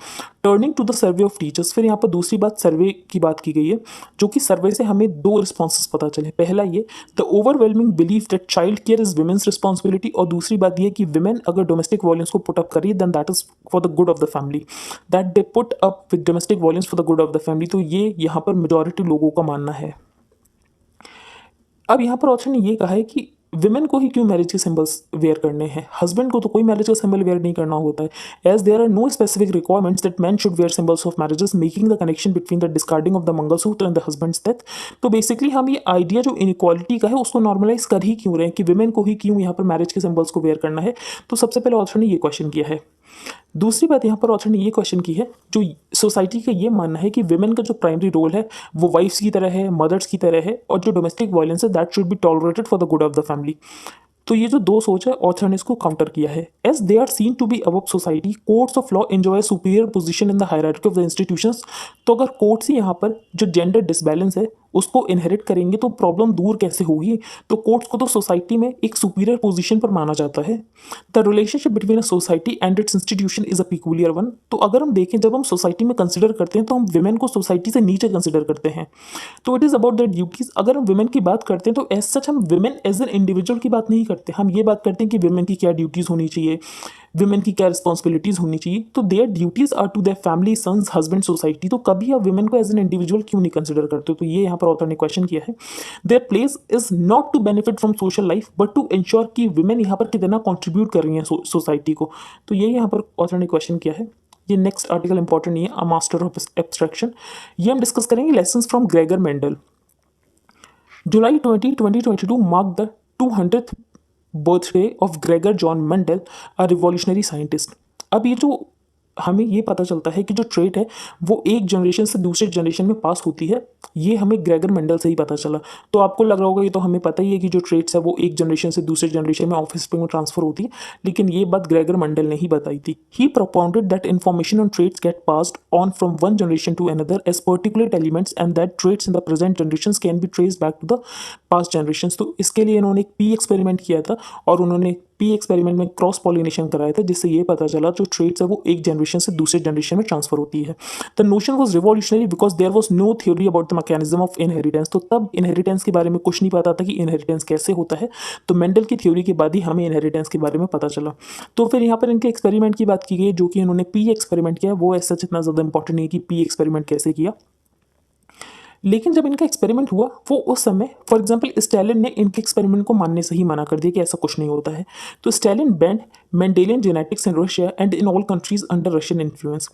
Turning to the survey of teachers, फिर यहाँ पर दूसरी बात सर्वे की बात की गई है, जो कि सर्वे से हमें 2 रिस्पॉन्सेस पता चले। पहला ये, the overwhelming belief that child care is women's responsibility, और दूसरी बात ये कि विमेन अगर डोमेस्टिक वायलेंस को पुट अप करी then that is for the good of the family, that they put up with domestic violence for the good of the family. तो ये यहाँ पर मेजॉरिटी लोगों का मानना है। अब यहाँ पर ऑप्शन ने ये कहा है कि विमेन को ही क्यों मैरिज के सिंबल्स वेयर करने हैं, हस्बैंड को तो कोई मैरिज का सिंबल वेयर नहीं करना होता है। As there are no specific requirements that man should wear symbols of marriages, making the connection between the discarding of the mangalsutra and the husband's death. तो बेसिकली हम ये आइडिया जो इनइक्वालिटी का है उसको नॉर्मलाइज कर ही क्यों रहे हैं कि विमेन को ही क्यों यहाँ पर मैरिज के सिंबल्स को वेयर करना है। तो सबसे पहले ऑथर ने ये क्वेश्चन किया है। दूसरी बात यहाँ पर ऑथर ने ये क्वेश्चन की है, जो सोसाइटी का ये मानना है कि विमेन का जो प्राइमरी रोल है वो वाइफ्स की तरह है, मदर्स की तरह है, और जो डोमेस्टिक वायलेंस है that should be tolerated for the good of the family. तो ये जो 2 सोच है ऑथर ने इसको काउंटर किया है। As they are seen to be above society, courts of law enjoy superior position in the hierarchy of the institutions. तो अगर कोर्ट्स ही यहाँ पर जो जेंडर डिसबैलेंस है उसको इनहेरिट करेंगे तो प्रॉब्लम दूर कैसे होगी। तो कोर्ट्स को तो सोसाइटी में एक सुपीरियर पोजीशन पर माना जाता है। The relationship between a society and it's institution is a peculiar one. तो अगर हम देखें जब हम सोसाइटी में कंसिडर करते हैं तो हम विमेन को सोसाइटी से नीचे कंसिडर करते हैं। तो it is about the duties. अगर हम विमेन की बात करते हैं तो एज सच हम विमेन एज एन इंडिविजुअल की बात नहीं करते, हम ये बात करते हैं कि विमेन की क्या ड्यूटीज़ होनी चाहिए, विमेन की क्या रिस्पॉन्सिबिलिटीज़ होनी चाहिए, तो their duties are to their family, sons, husband, society. तो कभी आप विमेन को एज एन इंडिविजुअल क्यों नहीं कंसिडर करते? तो ये यहाँ पर ऑथर ने क्वेश्चन किया है। Their place is not to benefit from social life but to ensure कि विमेन यहाँ पर कितना कॉन्ट्रीब्यूट कर रही हैं सोसाइटी को। तो ये यहाँ पर ऑथर ने क्वेश्चन किया है। ये नेक्स्ट आर्टिकल इंपॉर्टेंट नहीं है, अ मास्टर ऑफ एब्स्ट्रैक्शन। ये हम डिस्कस करेंगे lessons from Gregor Mendel. July 2022 marked the 200th birthday of Gregor John Mendel, a revolutionary scientist। अब ये जो हमें ये पता चलता है कि जो ट्रेट है वो एक जनरेशन से दूसरे जनरेशन में पास होती है, ये हमें ग्रेगर मेंडल से ही पता चला। तो आपको लग रहा होगा ये तो हमें पता ही है कि जो ट्रेट्स है वो एक जनरेशन से दूसरे जनरेशन में ऑफिस में ट्रांसफर होती है, लेकिन ये बात ग्रेगर मेंडल ने ही बताई थी। He propounded that information on traits get passed on from one generation to another as particular elements and that traits in the present generation can be trace back to the past generation. तो इसके लिए इन्होंने एक P experiment किया था और उन्होंने P experiment में क्रॉस पॉलिनेशन कराया था, जिससे ये पता चला जो ट्रेट्स है वो एक जनरेशन से दूसरे जनरेशन में ट्रांसफर होती है। The notion was revolutionary because there was no theory about the mechanism of inheritance. तो तब इनहेरिटेंस के बारे में कुछ नहीं पता था कि इनहेरिटेंस कैसे होता है, तो मेंडल की थ्योरी के बाद ही हमें इनहेरिटेंस के बारे में पता चला। तो फिर यहाँ पर इनके एक्सपेरिमेंट की बात की गई जो कि इन्होंने पी एक्सपेरिमेंट किया। वो ऐसा इतना ज़्यादा इंपॉर्टेंट नहीं कि पी एक्सपेरिमेंट कैसे किया, लेकिन जब इनका एक्सपेरिमेंट हुआ वो उस समय फॉर एग्जांपल स्टैलिन ने इनके एक्सपेरिमेंट को मानने से ही मना कर दिया कि ऐसा कुछ नहीं होता है। तो Stalin band Mendelian genetics in Russia and in all countries under Russian influence.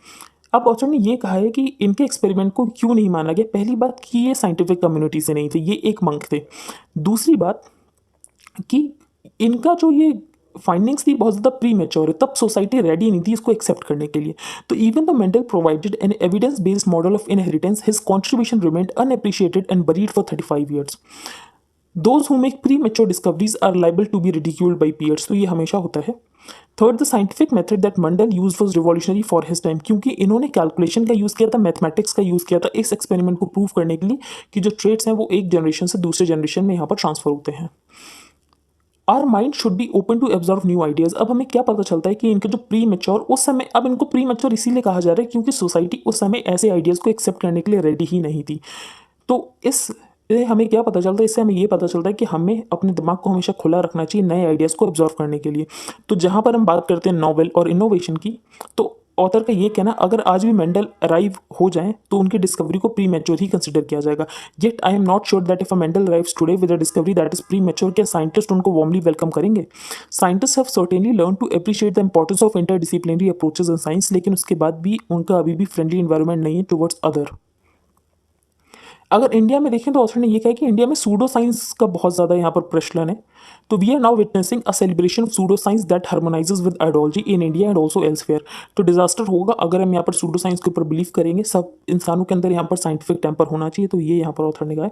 अब ऑथर ने ये कहा है कि इनके एक्सपेरिमेंट को क्यों नहीं माना गया। पहली बात कि ये साइंटिफिक कम्युनिटी से नहीं थे, ये एक मंक थे। दूसरी बात कि इनका जो ये फाइंडिंग्स थी बहुत ज़्यादा प्री मेच्योर है, तब सोसाइटी रेडी नहीं थी इसको एक्सेप्ट करने के लिए। तो even the Mendel provided an evidence based model of inheritance, his contribution remained unappreciated and buried for 35 years. Those who make premature discoveries are liable to be ridiculed by peers. तो ये हमेशा होता है। Third, the scientific method that Mendel use was revolutionary for his time, क्योंकि इन्होंने calculation का use किया था, मैथमेटिक्स का यूज़ किया था इस एक्सपेरिमेंट को प्रूव करने के लिए कि जो ट्रेट्स हैं वो एक जनरेशन से दूसरे जनरेशन में यहाँ पर ट्रांसफर होते हैं। Our mind should be open to absorb new ideas. अब हमें क्या पता चलता है कि इनके जो प्री मेच्योर उस समय, अब इनको प्री मेच्योर इसीलिए कहा जा रहा है क्योंकि सोसाइटी उस समय ऐसे आइडियाज़ को एक्सेप्ट करने के लिए रेडी ही नहीं थी। तो इससे हमें क्या पता चलता है, इससे हमें ये पता चलता है कि हमें अपने दिमाग को हमेशा खुला रखना चाहिए नए आइडियाज़ को एब्जॉर्व करने के लिए। तो जहाँ पर हम बात करते हैं नॉवेल और इनोवेशन की, तो ऑथर का ये कहना अगर आज भी मेंडल अराइव हो जाएं तो उनकी डिस्कवरी को प्री मैच्योर ही कंसिडर किया जाएगा। Yet I am not sure that if a Mendel arrives today with a discovery that is premature, क्या साइंटिस्ट उनको वार्मली वेलकम करेंगे? Scientist have certainly learn to appreciate the importance of interdisciplinary approaches in science, लेकिन उसके बाद भी उनका अभी भी फ्रेंडली इन्वायरमेंट नहीं है टुवर्ड्स अदर। अगर इंडिया में देखें तो ऑथर ने ये कहा कि इंडिया में सूडो साइंस का बहुत ज़्यादा यहाँ पर प्रचलन है। तो we are now witnessing a celebration of pseudo science that harmonises with ideology in India and also elsewhere. तो डिजास्टर होगा अगर हम यहाँ पर सूडो साइंस के ऊपर बिलीव करेंगे। सब इंसानों के अंदर यहाँ पर साइंटिफिक टेम्पर होना चाहिए। तो ये यहाँ पर ऑथर ने कहा है।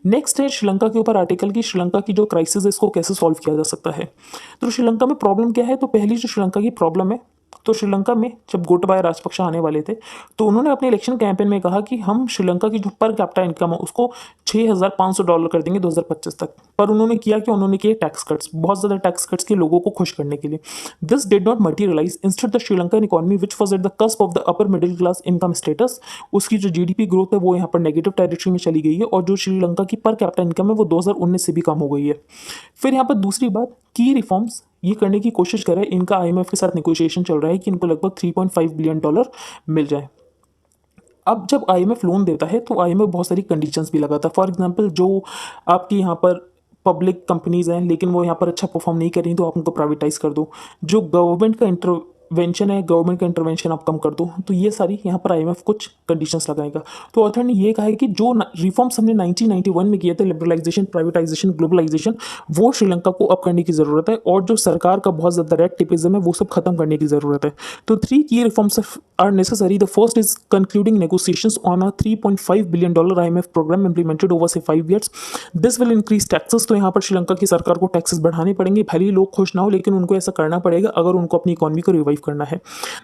नेक्स्ट है श्रीलंका के ऊपर आर्टिकल की श्रीलंका की जो क्राइसिस है इसको कैसे सॉल्व किया जा सकता है। तो श्रीलंका में प्रॉब्लम क्या है, तो पहली जो श्रीलंका की प्रॉब्लम है, तो श्रीलंका में जब गोटाबाया राजपक्षे आने वाले थे तो उन्होंने अपने इलेक्शन कैंपेन में कहा कि हम श्रीलंका की जो पर कैपिटा इनकम है उसको $6,500 कर देंगे 2025 तक। पर उन्होंने किया कि उन्होंने किए टैक्स कट्स, बहुत ज़्यादा टैक्स कट्स के लोगों को खुश करने के लिए। This did not materialise. Instead the Sri Lankan economy which was at the cusp of the upper middle class income status, उसकी जो जीडीपी ग्रोथ है वो यहाँ पर नेगेटिव टेरिटरी में चली गई है और जो श्रीलंका की पर कैपिटा इनकम है वो 2019 से भी कम हो गई है। फिर यहाँ पर दूसरी बात, की रिफॉर्म्स ये करने की कोशिश कर रहे हैं। इनका आईएमएफ के साथ नेगोशिएशन चल रहा है कि इनको लगभग $3.5 बिलियन मिल जाए। अब जब आईएमएफ लोन देता है तो आईएमएफ बहुत सारी कंडीशंस भी लगाता है। फॉर एग्जांपल जो आपकी यहाँ पर पब्लिक कंपनीज हैं लेकिन वो यहाँ पर अच्छा परफॉर्म नहीं कर रही तो आप उनको प्राइवेटाइज कर दो। जो गवर्नमेंट का इंटरवेंशन है, गवर्नमेंट का इंटरवेंशन आप कम कर दो। तो ये सारी यहाँ पर आईएमएफ कुछ कंडीशंस लगाएगा। तो ऑथर ने ये कहा है कि जो रिफॉर्म्स हमने 1991 में किए थे, लिबरलाइजेशन, प्राइवेटाइजेशन, ग्लोबलाइजेशन, वो श्रीलंका को अब करने की ज़रूरत है और जो सरकार का बहुत ज़्यादा रेड टेपिज्म है वो सब खत्म करने की ज़रूरत है। तो 3 की reforms are necessary. The first is concluding negotiations on a $3.5 billion IMF programme implemented over से 5 years. This will increase taxes. तो यहाँ पर श्रीलंका की सरकार को टैक्सेस बढ़ाने पड़ेंगे, भले ही लोग खुश ना हो लेकिन उनको ऐसा करना पड़ेगा अगर उनको अपनी इकोनॉमी को रिवाइव करना है।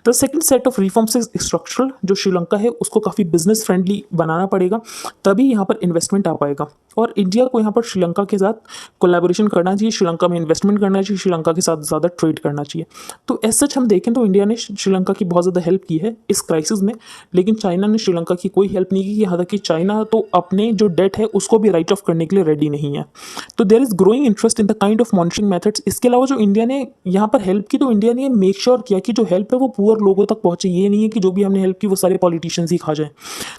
The second set of reforms is structural, जो श्रीलंका है उसको काफ़ी बिजनेस फ्रेंडली बनाना पड़ेगा, तभी यहाँ पर इन्वेस्टमेंट आ पाएगा। और इंडिया को यहाँ पर श्रीलंका के साथ कोलैबोरेशन करना चाहिए, श्रीलंका में इन्वेस्टमेंट करना चाहिए, श्रीलंका के साथ ज़्यादा ट्रेड करना चाहिए। तो एज सच हम देखें तो इंडिया ने श्रीलंका की बहुत ज़्यादा हेल्प की है इस क्राइसिस में, लेकिन चाइना ने श्रीलंका की कोई हेल्प नहीं की। यहाँ तक कि चाइना तो अपने जो डेट है उसको भी राइट ऑफ करने के लिए रेडी नहीं है। तो there is growing interest in the kind of monitoring methods. इसके अलावा जो इंडिया ने यहाँ पर हेल्प की, तो इंडिया ने मेक श्योर किया कि जो हेल्प है वो पुअर लोगों तक पहुंचे। ये नहीं है कि जो भी हमने हेल्प की वो सारे पॉलिटिशियंस ही खा जाए।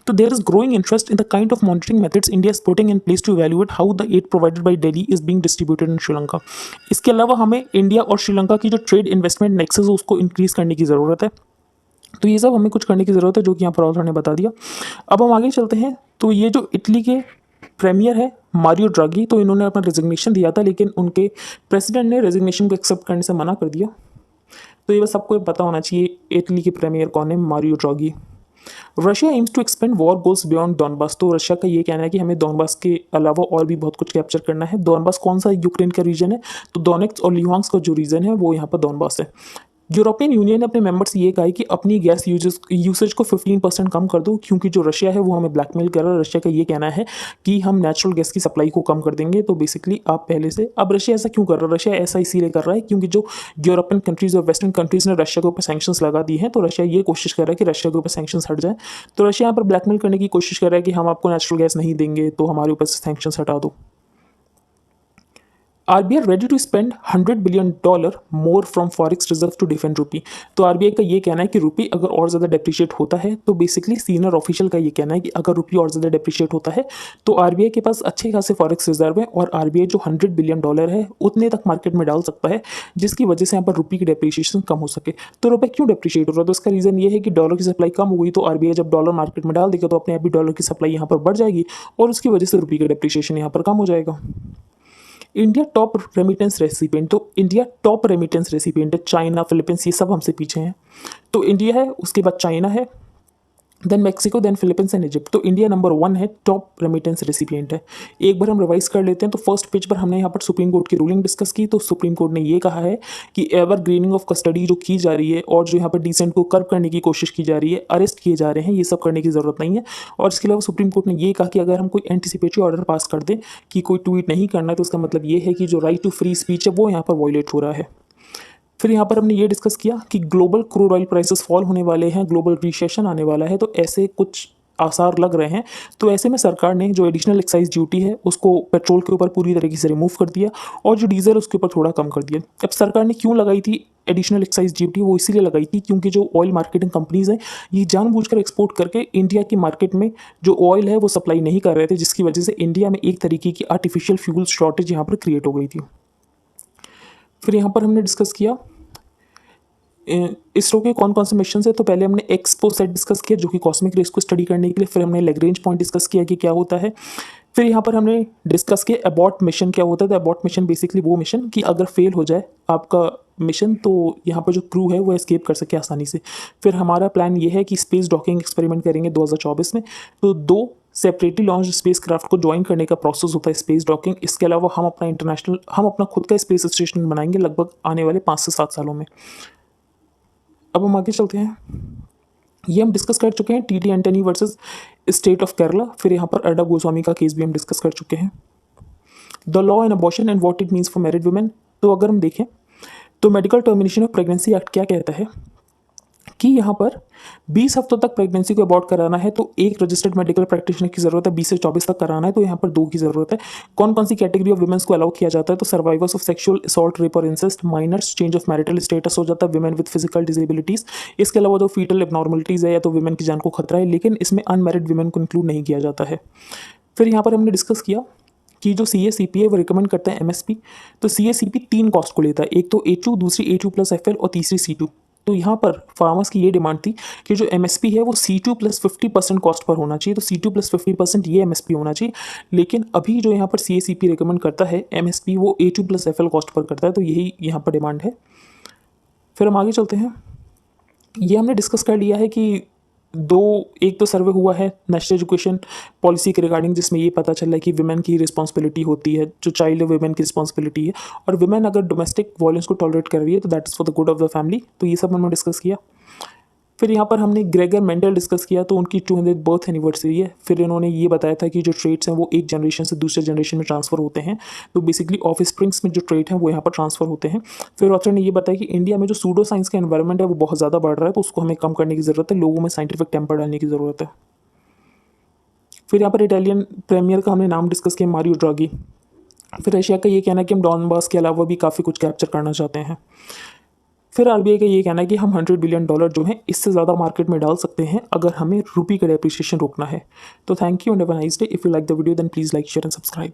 तो there is growing interest in the kind of monitoring methods India is putting in place to evaluate how the aid provided by Delhi is being distributed in Sri Lanka. इसके अलावा हमें इंडिया और श्रीलंका की जो ट्रेड इन्वेस्टमेंट नेक्सस है उसको इंक्रीज करने की ज़रूरत है। तो ये सब हमें कुछ करने की ज़रूरत है, जो कि यहाँ पर ऑथर ने बता दिया। अब हम आगे चलते हैं। तो ये जो इटली के प्रीमियर है मारियो ड्रागी, तो इन्होंने अपना रेजिग्नेशन दिया था, लेकिन उनके प्रेसिडेंट ने रेजिग्नेशन को एक्सेप्ट करने से मना कर दिया। तो ये बस सबको पता होना चाहिए इटली के प्रीमियर कौन है, Mario Draghi. Russia aims to expand war goals beyond Donbas. तो रशिया का ये कहना है कि हमें डॉनबास के अलावा और भी बहुत कुछ कैप्चर करना है। डॉनबास कौन सा यूक्रेन का रीजन है, तो डोनेट्स्क और लुहांस्क का जो रीजन है वो यहाँ पर डॉनबास है। यूरोपियन यूनियन ने अपने मेंबर से ये कहा है कि अपनी गैस यूसेज को 15% कम कर दो, क्योंकि जो रशिया है वो हमें ब्लैकमेल कर रहा है। रशिया का ये कहना है कि हम नेचुरल गैस की सप्लाई को कम कर देंगे। तो बेसिकली आप पहले से, अब रशिया ऐसा क्यों कर रहा है, रशिया ऐसा इसीलिए कर रहा है क्योंकि जो यूरोपियन कंट्रीज और वेस्टर्न कंट्रीज ने रशिया के ऊपर सैंक्शंस लगा दी हैं, तो रशिया ये कोशिश कर रहा है कि रशिया के ऊपर सैंक्शंस हट जाए। तो रशिया यहाँ पर ब्लैकमेल करने की कोशिश कर रहा है कि हम आपको नेचुरल गैस नहीं देंगे तो हमारे ऊपर से सैंक्शंस हटा दो। RBI ready to spend $100 billion more from forex reserve to defend rupee. तो आरबीआई का ये कहना है कि रूपी अगर और ज़्यादा डेप्रिशिएट होता है, तो बेसिकली सीनियर ऑफिशियल का ये कहना है कि अगर रूपी और ज़्यादा डेप्रिशिएट होता है तो आरबीआई के पास अच्छे खासे फॉरेक्स रिजर्व है, और आरबीआई जो $100 बिलियन है उतने तक मार्केट में डाल सकता है, जिसकी वजह से यहाँ पर रूपी की डेप्रिशिएशन कम हो सके। तो रुपये क्यों डेप्रिशिएट हो रहा है, तो इसका रीज़न ये है कि डॉलर की सप्लाई कम हो गई। तो आरबीआई जब डॉलर मार्केट में डाल देगा तो अपने आप ही डॉलर की सप्लाई यहाँ पर बढ़ जाएगी, और उसकी वजह से रूपी का डेप्रिशिएशन यहाँ पर कम हो जाएगा। India top remittance recipient. तो इंडिया टॉप रेमिटेंस रेसिपिएंट है, चाइना, फिलीपींस ये सब हमसे पीछे हैं। तो इंडिया है, उसके बाद चाइना है, then Mexico, then Philippines and Egypt. तो इंडिया नंबर 1 है, टॉप रेमिटेंस रेसिपिएंट है। एक बार हम रिवाइज कर लेते हैं। तो फर्स्ट पेज पर हमने यहाँ पर सुप्रीम कोर्ट की रूलिंग डिस्कस की। तो सुप्रीम कोर्ट ने ये कहा है कि एवर ग्रीनिंग ऑफ कस्टडी जो की जा रही है, और जो यहाँ पर डिसेंट को कर्व करने की कोशिश की जा रही है, अरेस्ट किए जा रहे हैं, ये सब करने की जरूरत नहीं है। और इसके अलावा सुप्रीम कोर्ट ने ये कहा कि अगर हम कोई एंटीसिपेटरी ऑर्डर पास कर दें कि कोई ट्वीट नहीं करना है, तो उसका मतलब ये है कि जो राइट टू फ्री स्पीच है वो यहाँ पर वॉयलेट हो रहा है। फिर यहाँ पर हमने ये डिस्कस किया कि global crude oil prices fall होने वाले हैं, ग्लोबल रिसेशन आने वाला है, तो ऐसे कुछ आसार लग रहे हैं। तो ऐसे में सरकार ने जो एडिशनल एक्साइज ड्यूटी है उसको पेट्रोल के ऊपर पूरी तरीके से रिमूव कर दिया, और जो डीजल उसके ऊपर थोड़ा कम कर दिया। अब सरकार ने क्यों लगाई थी एडिशनल एक्साइज ड्यूटी, वो इसीलिए लगाई थी क्योंकि जो ऑयल मार्केटिंग कंपनीज हैं ये जानबूझकर एक्सपोर्ट करके इंडिया की मार्केट में जो ऑयल है वो सप्लाई नहीं कर रहे थे, जिसकी वजह से इंडिया में एक तरीके की आर्टिफिशियल फ्यूल शॉर्टेज यहाँ पर क्रिएट हो गई थी। फिर यहाँ पर हमने डिस्कस किया इसरो के कौन कौन से मिशन है। तो पहले हमने एक्सपोसेट डिस्कस किया जो कि कॉस्मिक रेस को स्टडी करने के लिए। फिर हमने लैग्रेंज पॉइंट डिस्कस किया कि क्या होता है। फिर यहाँ पर हमने डिस्कस किया अबॉर्ट मिशन क्या होता है। तो अबॉर्ट मिशन बेसिकली वो मिशन कि अगर फेल हो जाए आपका मिशन, तो यहाँ पर जो क्रू है वो एस्केप कर सके आसानी से। फिर हमारा प्लान ये है कि स्पेस डॉकिंग एक्सपेरिमेंट करेंगे 2024 में। तो 2 सेपरेटली लॉन्च स्पेस क्राफ्ट को ज्वाइन करने का प्रोसेस होता है स्पेस डॉकिंग। इसके अलावा हम अपना खुद का स्पेस स्टेशन बनाएंगे लगभग आने वाले 5 से 7 सालों में। अब हम आगे चलते हैं। ये हम डिस्कस कर चुके हैं TT Antony versus state of Kerala. फिर यहाँ पर अड्डा गोस्वामी का केस भी हम डिस्कस कर चुके हैं। The law and abortion and what it means for married women. तो अगर हम देखें तो medical termination of pregnancy act क्या कहता है कि यहाँ पर 20 हफ्तों तक प्रेगनेंसी को अबॉर्ट कराना है तो एक रजिस्टर्ड मेडिकल प्रैक्टिशनर की जरूरत है। 20 से 24 तक कराना है तो यहाँ पर 2 की जरूरत है। कौन कौन सी कैटेगरी ऑफ वुमेन्स को अलाउ किया जाता है, तो survivors of sexual assault, rape और incest, minors, change of marital status हो जाता है, वुमेन विद फिजिकल डिसेबिलिटीज। इसके अलावा जो फीटल एबनॉर्मलिटीज है या तो वुमेन की जान को खतरा है, लेकिन इसमें अनमैरिड वुमेन को इंक्लूड नहीं किया जाता है। फिर यहाँ पर हमने डिस्कस किया कि जो CACP है वो रिकमेंड करता है MSP। तो CACP 3 कॉस्ट को लेता है, एक तो A2, दूसरी A2+FL और तीसरी C2। तो यहाँ पर फार्मर्स की ये डिमांड थी कि जो MSP है वो C2 + 50% कॉस्ट पर होना चाहिए। तो C2 + 50% ये MSP होना चाहिए। लेकिन अभी जो यहाँ पर CACP रिकमेंड करता है MSP वो A2+FL कॉस्ट पर करता है। तो यही यहाँ पर डिमांड है। फिर हम आगे चलते हैं। ये हमने डिस्कस कर लिया है कि एक तो सर्वे हुआ है नेशनल एजुकेशन पॉलिसी के रिगार्डिंग, जिसमें ये पता चल रहा है कि विमेन की रिस्पॉन्सिबिलिटी होती है, जो चाइल्ड है विमेन की रिस्पॉन्सिबिलिटी है, और विमेन अगर डोमेस्टिक वायलेंस को टॉलरेट कर रही है तो that is for the good of the family. तो ये सब हमने डिस्कस किया। फिर यहाँ पर हमने ग्रेगर मेंडल डिस्कस किया, तो उनकी 200 बर्थ एनिवर्सरी है। फिर इन्होंने ये बताया था कि जो ट्रेड्स हैं वो एक जनरेशन से दूसरे जनरेशन में ट्रांसफ़र होते हैं, तो बेसिकली ऑफ स्प्रिंग्स में जो ट्रेड हैं वो यहाँ पर ट्रांसफ़र होते हैं। फिर ऑथर ने ये बताया कि इंडिया में जो सूडो साइंस का एनवायरनमेंट है वो बहुत ज़्यादा बढ़ रहा है, तो उसको हमें कम करने की ज़रूरत है, लोगों में साइंटिफिक टेम्पर डालने की ज़रूरत है। फिर यहाँ पर इटालियन प्रीमियर का हमने नाम डिस्कस किया, मारियो ड्रागी। फिर रशिया का ये कहना है कि हम डॉनबास के अलावा भी काफ़ी कुछ कैप्चर करना चाहते हैं। फिर आरबीआई का ये कहना है कि हम $100 बिलियन जो हैं इससे ज़्यादा मार्केट में डाल सकते हैं अगर हमें रुपये का डेप्रिसिएशन रोकना है। तो thank you and have a nice day. If you like the video then please like share and subscribe.